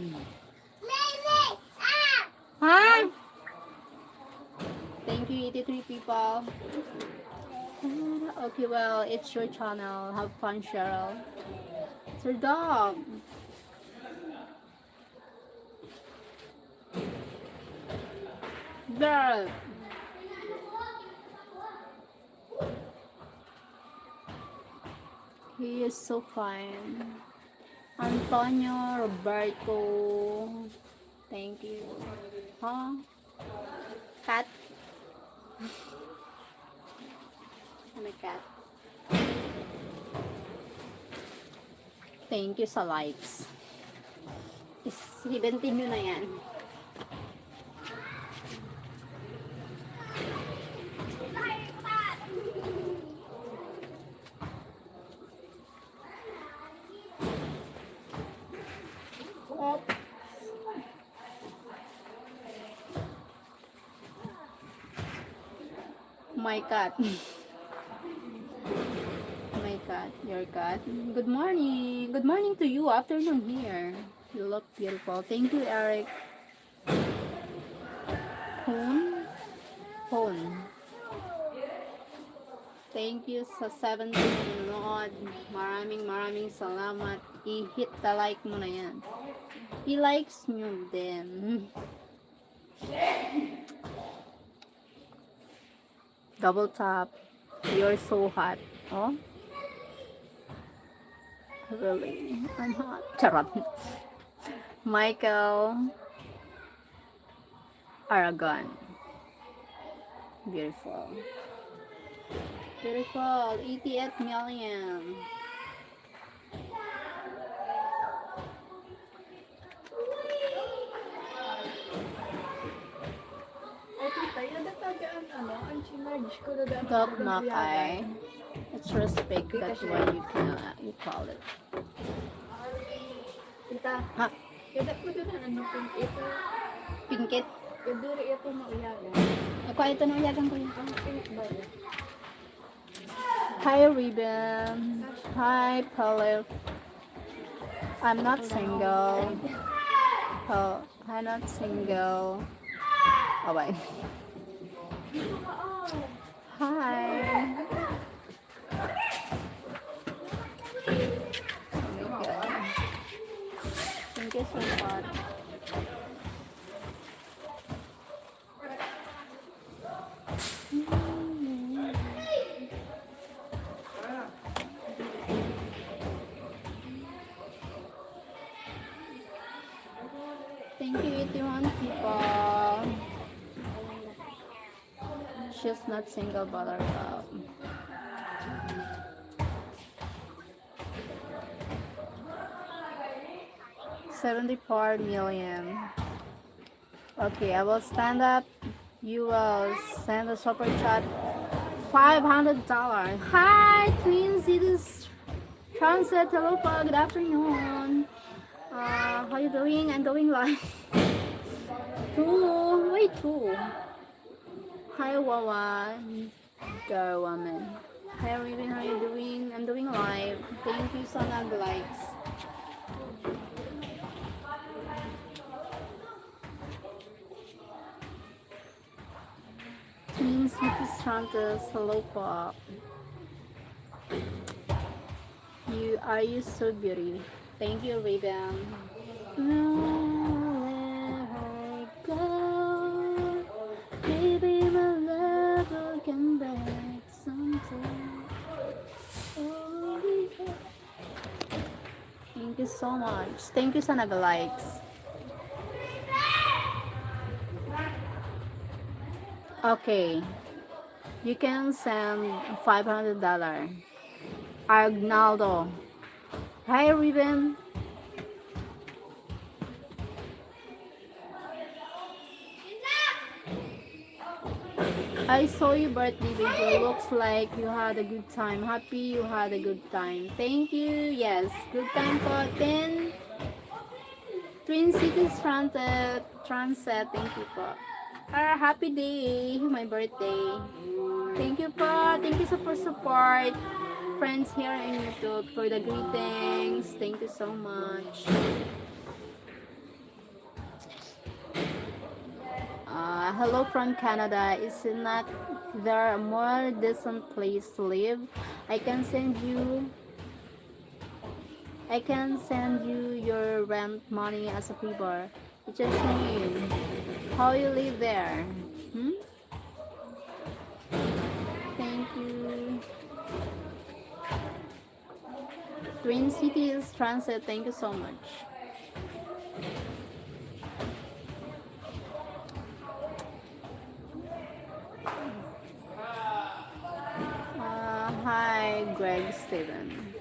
Huh? Thank you, 83 people. Okay, well, it's your channel. Have fun, Cheryl. It's your dog. Girl. He is so fine. Antonio Roberto. Thank you. Huh? Cat? My cat. Thank you sa likes. 17 nyo na yan. Oh. My cat. My cat. Your cat. Good morning. Good morning to you. Afternoon here. You look beautiful. Thank you, Eric. Hone. Hone. Thank you sa 17 nanonood. Maraming salamat. I-hit the like mo na yan. I-likes nyo din. Double tap. You're so hot. Oh? Really? I'm hot. Charot. Michael Aragon. Beautiful. Beautiful. 88 million. Top Makay. Let's respect that what you can you call it. Tita, Ha? kada po doon ano pink ito. Pinkit. Kada ito mauyagan. Ako ito na uyagan ko yun. Ang pink ba yun? Hi Ribbon. Hi Palette. I'm not single. Oh, I'm not single. Oh wait. Hi. Thank you so much. Thank you, 81 people. She's not single, buttercup. $74 million. Okay, I will stand up. You will send a super chat. $500. Hi, Twin Cities Transit. Hello, po. Good afternoon. How you doing? I'm doing live. Two. Wait, two. Hi, Wawa. Girl woman. Hi, Ruben. How you doing? I'm doing live. Thank you so much, likes. Twin Cities Transit. Hello, po. Are you so beauty? Thank you, Ruben. Let her go. Baby, my love will come back sometime. Oh, yeah. Thank you so much. Thank you sa nag-likes. Okay. You can send $500. Agnaldo. Hi, Ruben. I saw your birthday video. Looks like you had a good time. Happy you had a good time. Thank you. Yes, good time po. 10 Twin Cities Transit. Thank you po. Happy day. My birthday. Thank you po. Thank you so for support. Friends here in YouTube for the greetings. Thank you so much. Hello from Canada. Is it not there a more decent place to live? I can send you your rent money as a favor. It's just me. How you live there? Thank you. Twin Cities Transit, thank you so much. Hi, Greg Steven.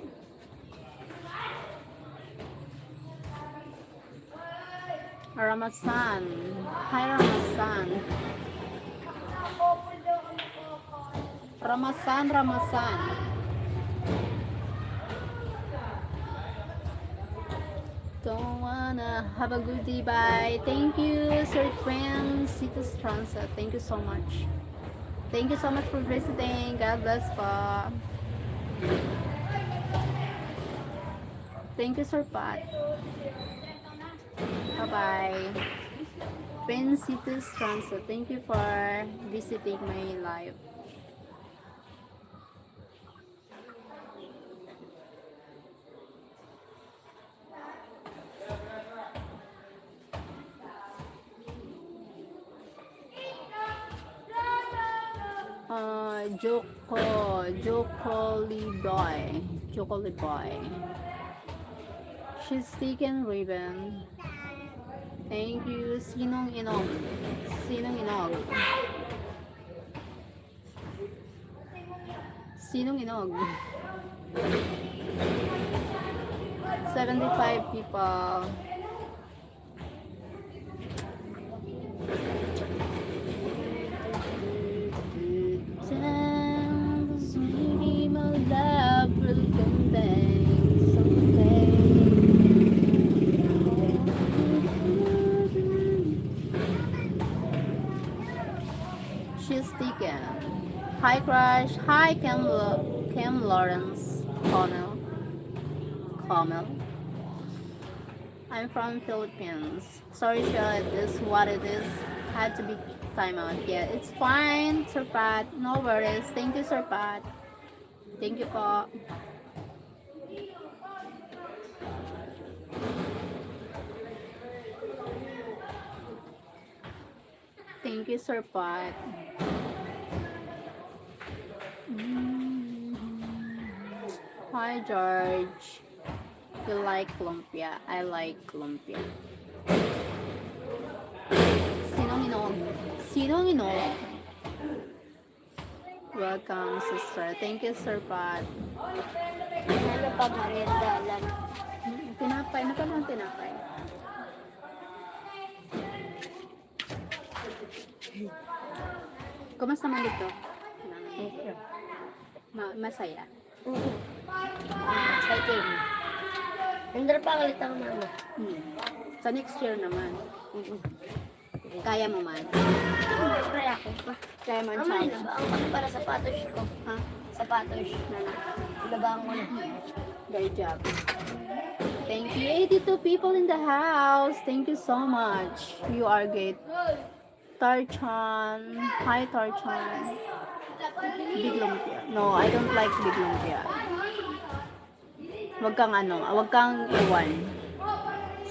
Ramasan. Hi, Ramasan. Ramasan. Don't wanna have a good day. Bye. Thank you, Sir Twin Cities Transit. Thank you so much. Thank you so much for visiting. God bless po. Thank you, Sir Pat. Bye-bye. Twin Cities Transit. Thank you for visiting my live. Joko Liboy. She's taken ribbon. Thank you, Sinong Inog. Sinong Inog. Sinong Inog. 75 people. Maybe my love will come back someday. She's taken. Hi Crush. Hi Cam Lawrence. Comel. I'm from Philippines. Sorry Charlotte, this is what it is. Had to be time out. Yeah, it's fine, Sir Pat. No worries. Thank you, Sir Pat. Thank you po. Thank you, Sir Pat. Hi, George. You like lumpia? I like lumpia. Sinong Inog? Sinong Inog? Welcome, sister. Thank you, Sir Pat. Ano pa mariendalan? Tinapay. Ano pa bang tinapay? Kumusta man dito? Masaya. Exciting. Hindi pa kalit ang mama. Sa next year naman. Kaya mo man. Try ako pa. Kaya man Mama, siya. ilabaan ko para sapatos ko. Ha? Sapatos. Ilabaan ko na. Great job. Thank you. 82 people in the house. Thank you so much. You are great. Tarchan. Hi, Tarchan. Big lumpia. No, I don't like big lumpia. Wag kang iwan.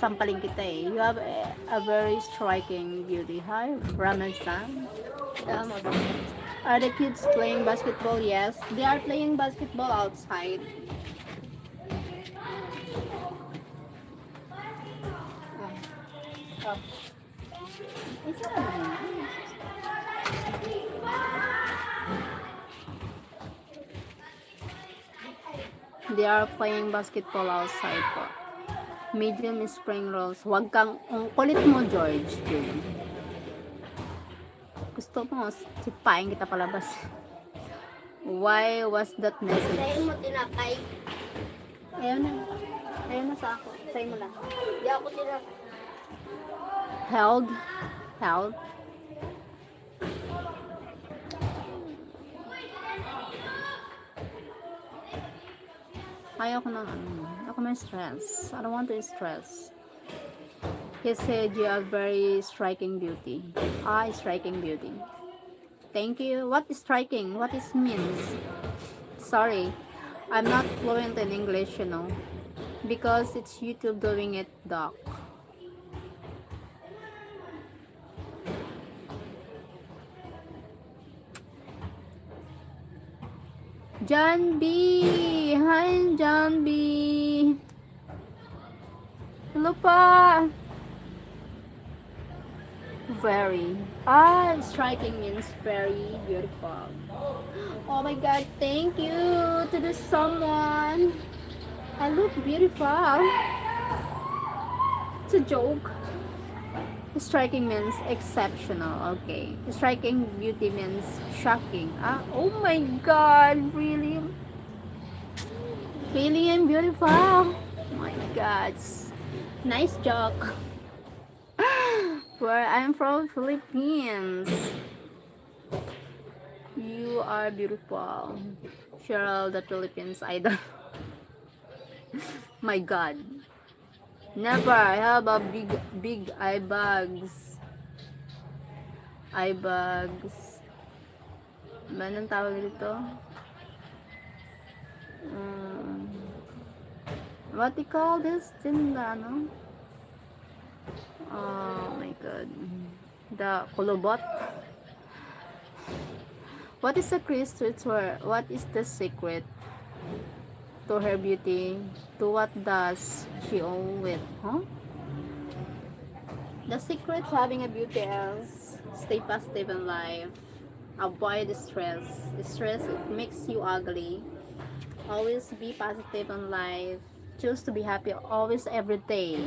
Sampaling kita eh. You have a very striking beauty. Hi, Ramazan. Tama ba? Are the kids playing basketball? Yes, they are playing basketball outside. Oh. Isa lang. They are playing basketball outside po. Medium spring rolls. Huwag kang, ang kulit mo, George. Gusto mo, sipain kita palabas. Why was that message? Sa'yo mo tinapay. Ayaw na. Ayaw na sa ako. Sa'yo mo lang. Di ako tinapay. Held. Ayaw ko ng ako may stress. I don't want to stress. He said you are very striking beauty. Striking beauty. Thank you. What is striking? What is means? Sorry. I'm not fluent in English, because it's YouTube doing it, doc. John B. Hi, John B. Hello pa. Very. Striking means very beautiful. Oh my god, thank you to the someone. I look beautiful. It's a joke. Striking means exceptional. Okay. Striking beauty means shocking. Oh my god, really? Really and beautiful. Oh my god. Nice joke. Where I'm from, Philippines. You are beautiful. Sheryl, the Philippines idol. My god. Never. I have a big eye bags. Eye bags. Anong tawag dito? Um, what do you call this? Tinda, no? Oh my god. The kulubot. What is the secret to her? What is the secret to her beauty? To what does she owe it? Huh? The secret to having a beauty is stay positive in life. Avoid stress. Stress it makes you ugly. Always be positive in life. Choose to be happy always every day.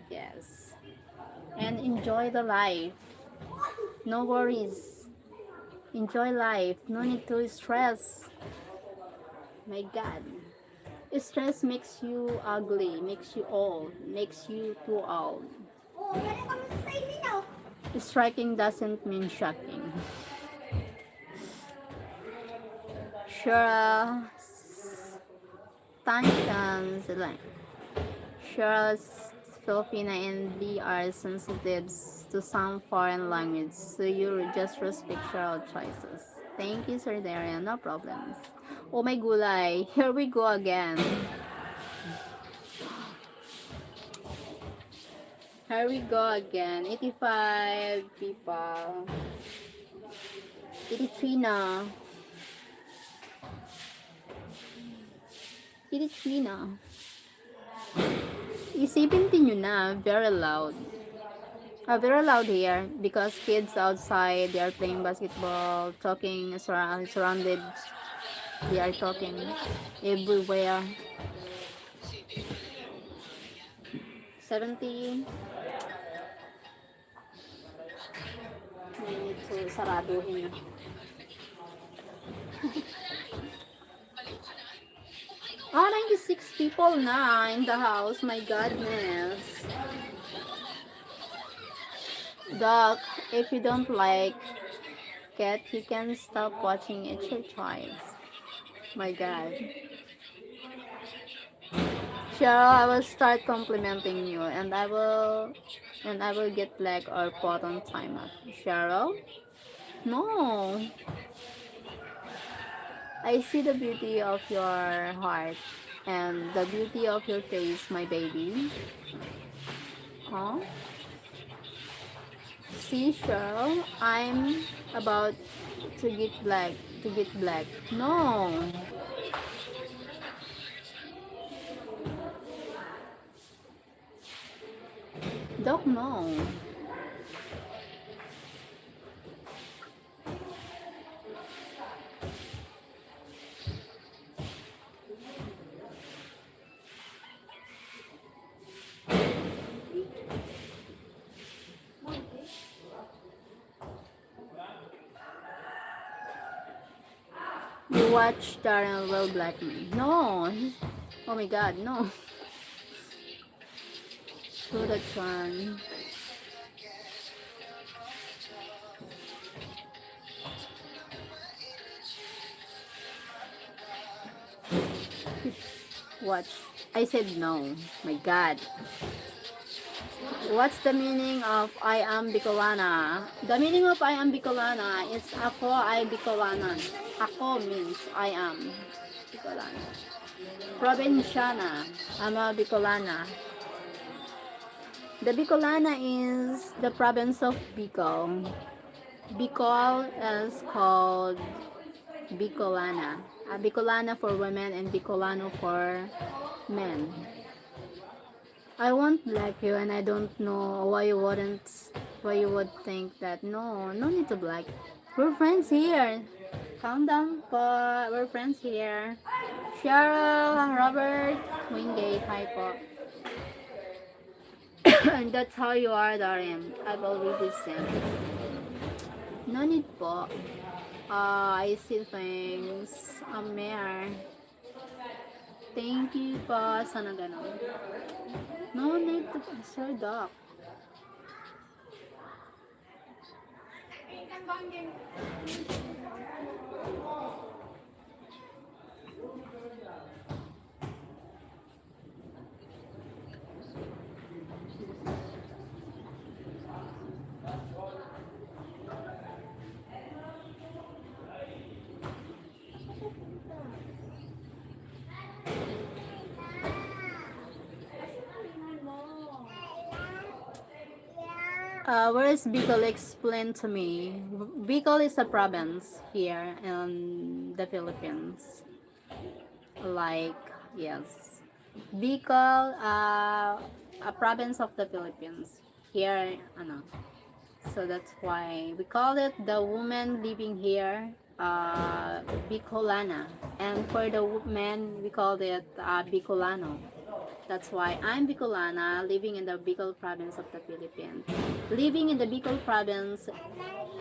Yes. And enjoy the life. No worries. Enjoy life. No need to stress. My God. Stress makes you ugly, makes you old, makes you too old. Striking doesn't mean shocking. Sure, tensions like Cheryl's Filipina and B are sensitive to some foreign language, so you just respect Cheryl choices. Thank you, Sir Darian. No problems. Oh my gulay. Here we go again. Here we go again. 85 people. 83 na. 83 na. Isipin nyo na. Very loud. Very loud here because kids outside, they are playing basketball, talking, surrounded. They are talking everywhere. 70. I need to saraduhin. 96 people na in the house. My goodness. Doc, if you don't like cat, you can stop watching. It's your choice. My god. Cheryl, I will start complimenting you and I will get leg or pot on time up. Cheryl? No. I see the beauty of your heart and the beauty of your face, my baby. Huh? See, Cheryl, I'm about to get black. To get black. No. Doc, no. You watch Darren Will Black Me. No. Oh my god, no. So that's one. Watch. I said no. My god. What's the meaning of I am Bicolana? The meaning of I am Bicolana is ako ay Bicolanan. Ako means I am Bicolana. Provinciana. I'm a Bicolana. The Bicolana is the province of Bicol. Bicol is called Bicolana. Bicolana for women and Bicolano for men. I won't black you, and I don't know why you would think that. No, no need to black. We're friends here. Calm down, po. We're friends here. Cheryl, Robert, Wingate, hi po. And that's how you are, Darren. I've already sent. No need po. I see things. Amer. Thank you po. Sana ganon. No need to, Sir Doc. Where is Bicol? Explain to me. Bicol is a province here in the Philippines. Like, yes. Bicol, a province of the Philippines. Here, ano. So that's why we call it the woman living here, Bicolana. And for the men, we called it Bicolano. That's why I'm Bicolana, living in the Bicol province of the Philippines. Living in the Bicol province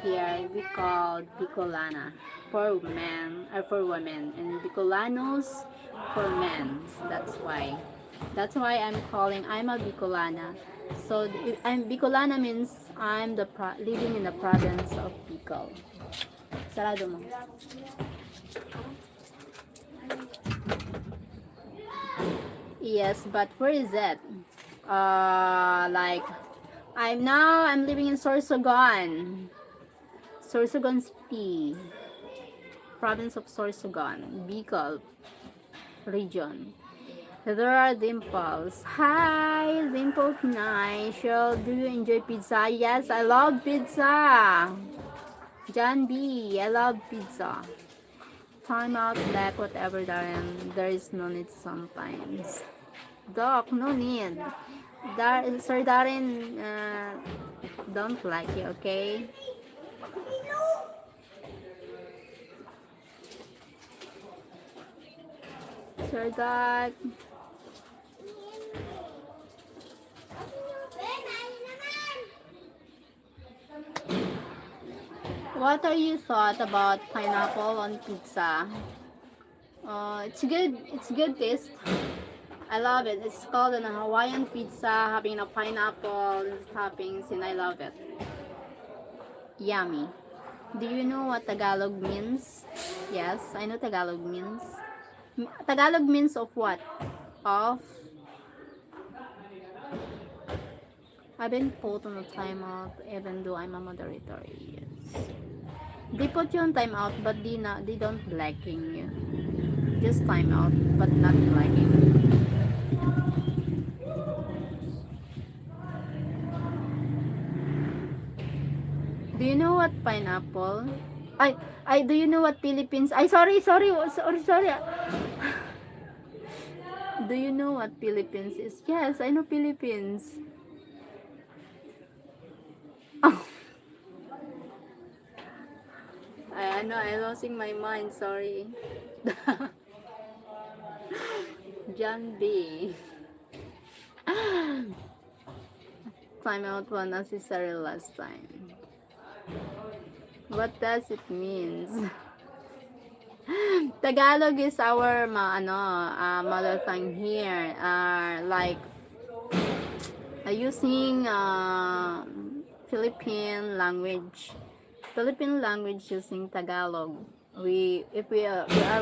here, we call Bicolana for men or for women, and Bicolanos for men. So that's why I'm a Bicolana. So I'm Bicolana means I'm living in the province of Bicol. Sarado mo. Yes, but where is it? Like I'm living in Sorsogon. Sorsogon City. Province of Sorsogon, Bicol region. There are dimples. Hi, Dimple Nice. Cheryl, do you enjoy pizza? Yes, I love pizza. John B, I love pizza. Time out, black, whatever, Darren. There is no need sometimes. Doc, no need. Sir Darren, don't like you, okay? Sir Doc. What are your thoughts about pineapple on pizza? It's good. It's good taste. I love it. It's called an Hawaiian pizza, having a pineapple toppings, and I love it. Yummy. Do you know what Tagalog means? Yes, I know Tagalog means. Tagalog means of what? Of. I've been put on a timeout even though I'm a moderator. Yes. They put you on timeout, but they don't blacking you. Just timeout, but not blacking. Do you know what pineapple? Do you know what Philippines? Sorry. Do you know what Philippines is? Yes, I know Philippines. Oh. I know, I'm losing my mind, sorry. John B. Time out one necessary last time. What does it mean? Tagalog is our mother tongue here. Like using Philippine language. Philippine language using Tagalog. Wherever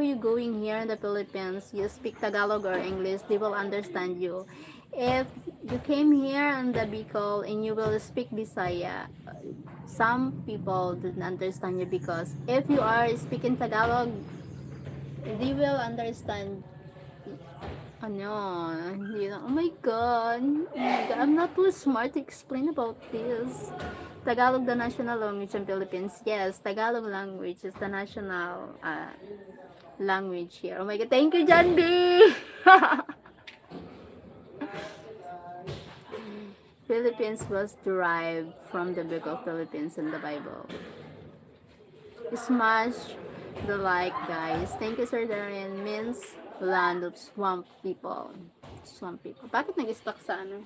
you're going here in the Philippines, you speak Tagalog or English, they will understand you. If you came here in the Bicol and you will speak Bisaya, some people didn't understand you, because if you are speaking Tagalog, they will understand. Oh my god, I'm not too smart to explain about this. Tagalog the national language in Philippines. Yes, Tagalog language is the national language here. Oh my god, thank you, John B! Philippines was derived from the book of Philippines in the Bible. Smash the like, guys. Thank you, Sir Darren. Means land of swamp people. Swamp people. Bakit nag-stuck sa ano?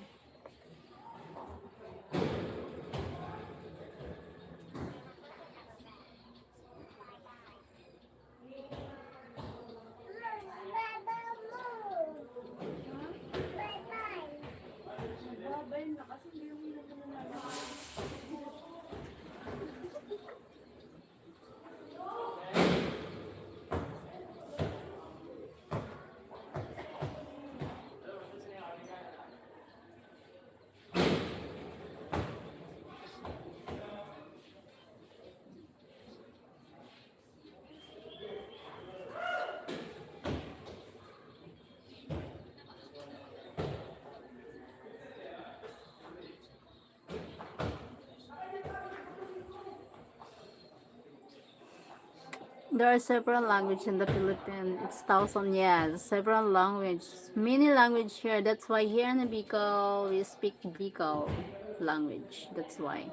There are several languages in the Philippines. It's thousand, yes. Several languages. Many language here. That's why here in the Bicol, we speak Bicol language. That's why.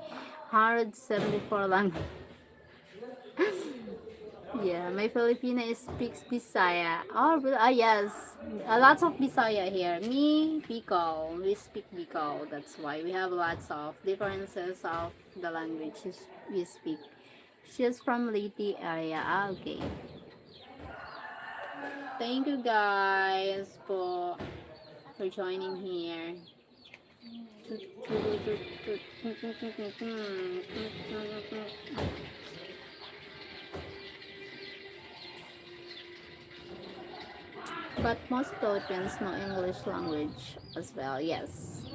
174 language. Yeah, my Filipina speaks Bisaya. Oh, really? Ah, yes. A lot of Bisaya here. Me, Bicol. We speak Bicol. That's why we have lots of differences of the languages we speak. She's from Leyte area. Ah, okay. Thank you guys for joining here. But most Philippines know English language as well. Yes.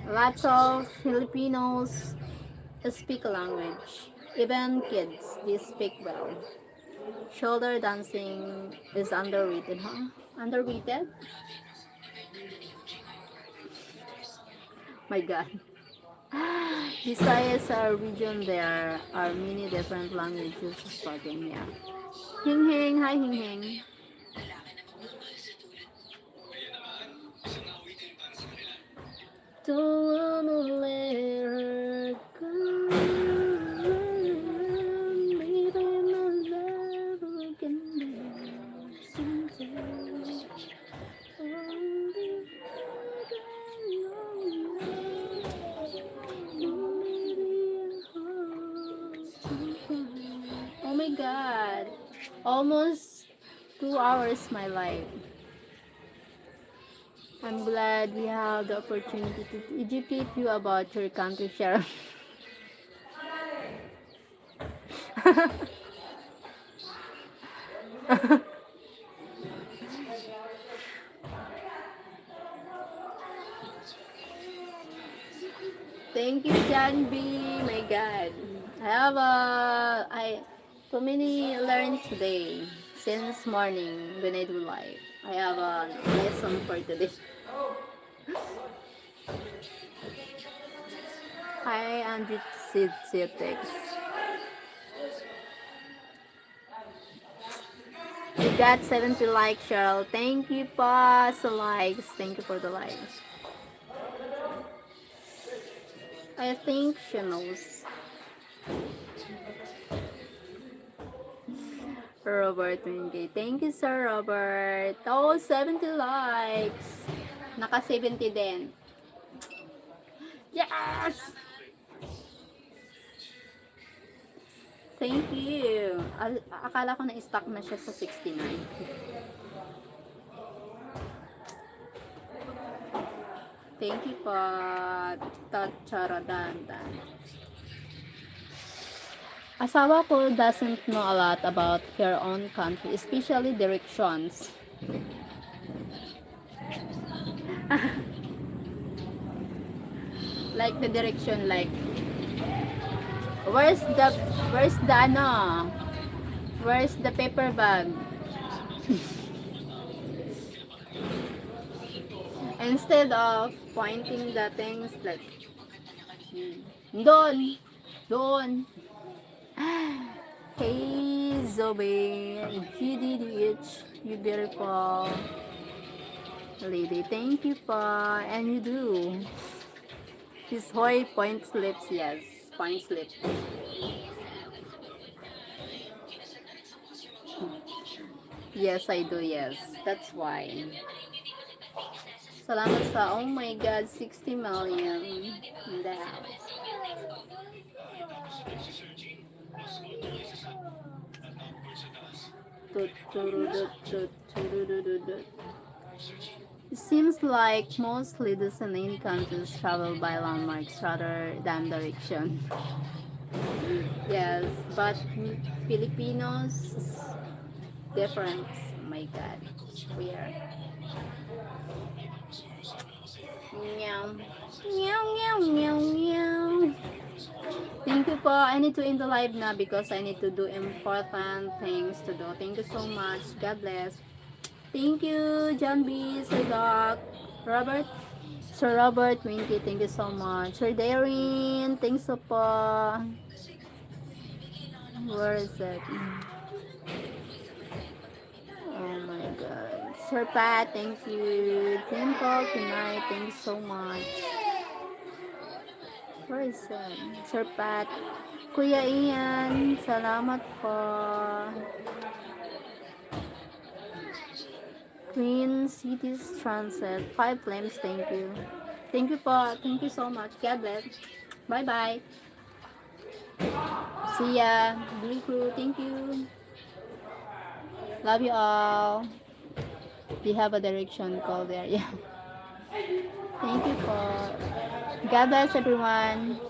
Lots of Filipinos speak language. Even kids, they speak well. Shoulder dancing is underrated, huh? Underrated? My God. Besides our region, there are many different languages spoken here. Hing Hing, hi Hing Hing. Don't let her go. Maybe my love can be someday. Oh my god. Almost 2 hours my life. I'm glad we have the opportunity to educate you about your country, Sheryl. Thank you, John B. My God. I too many learned today since morning when I do live. I have a lesson for today. Hi, Andrew Sidzetix. We got 70 likes, Cheryl. Thank you pa sa likes. Thank you for the likes. I think she knows. Robert 20. Thank you, Sir Robert. Oh, 70 likes. Naka 70 din. Yes! Thank you. Akala ko na-stuck na siya sa 69. Thank you po. Tacharadandan. Asawa ko doesn't know a lot about her own country, especially directions. Like the direction, like where's the ano? Where's the paper bag? Instead of pointing the things like Doon. Doon. Hey, Zoe. GDDH. You beautiful lady. Thank you, pa. And you do. His hoy point slips. Yes. Point slip. Yes, I do. Yes. That's why. Salamat sa, oh my God, 60 million in the house. Tut, turudut, tut, turudududut. It seems like mostly the Sanain countries travel by landmarks rather than direction. Yes, but Filipinos different. Oh my God, it's weird. Meow. Meow, meow, meow, meow. Thank you po. I need to end the live na because I need to do important things to do. Thank you so much. God bless. Thank you, John B. Sir Doc. Robert. Sir Robert Winky, thank you so much. Sir Darren, thanks so po. Where is it? Oh my God. Sir Pat, thank you. Dimple tonight, thank you so much. Where is it? Sir Pat. Kuya Ian, salamat po. Queen Cities Transit, 5 flames, thank you. Thank you po. Thank you so much. God bless. Bye-bye. See ya. Blue Crew, thank you. Love you all. Do you have a direction call there? Yeah. Thank you po. God bless everyone.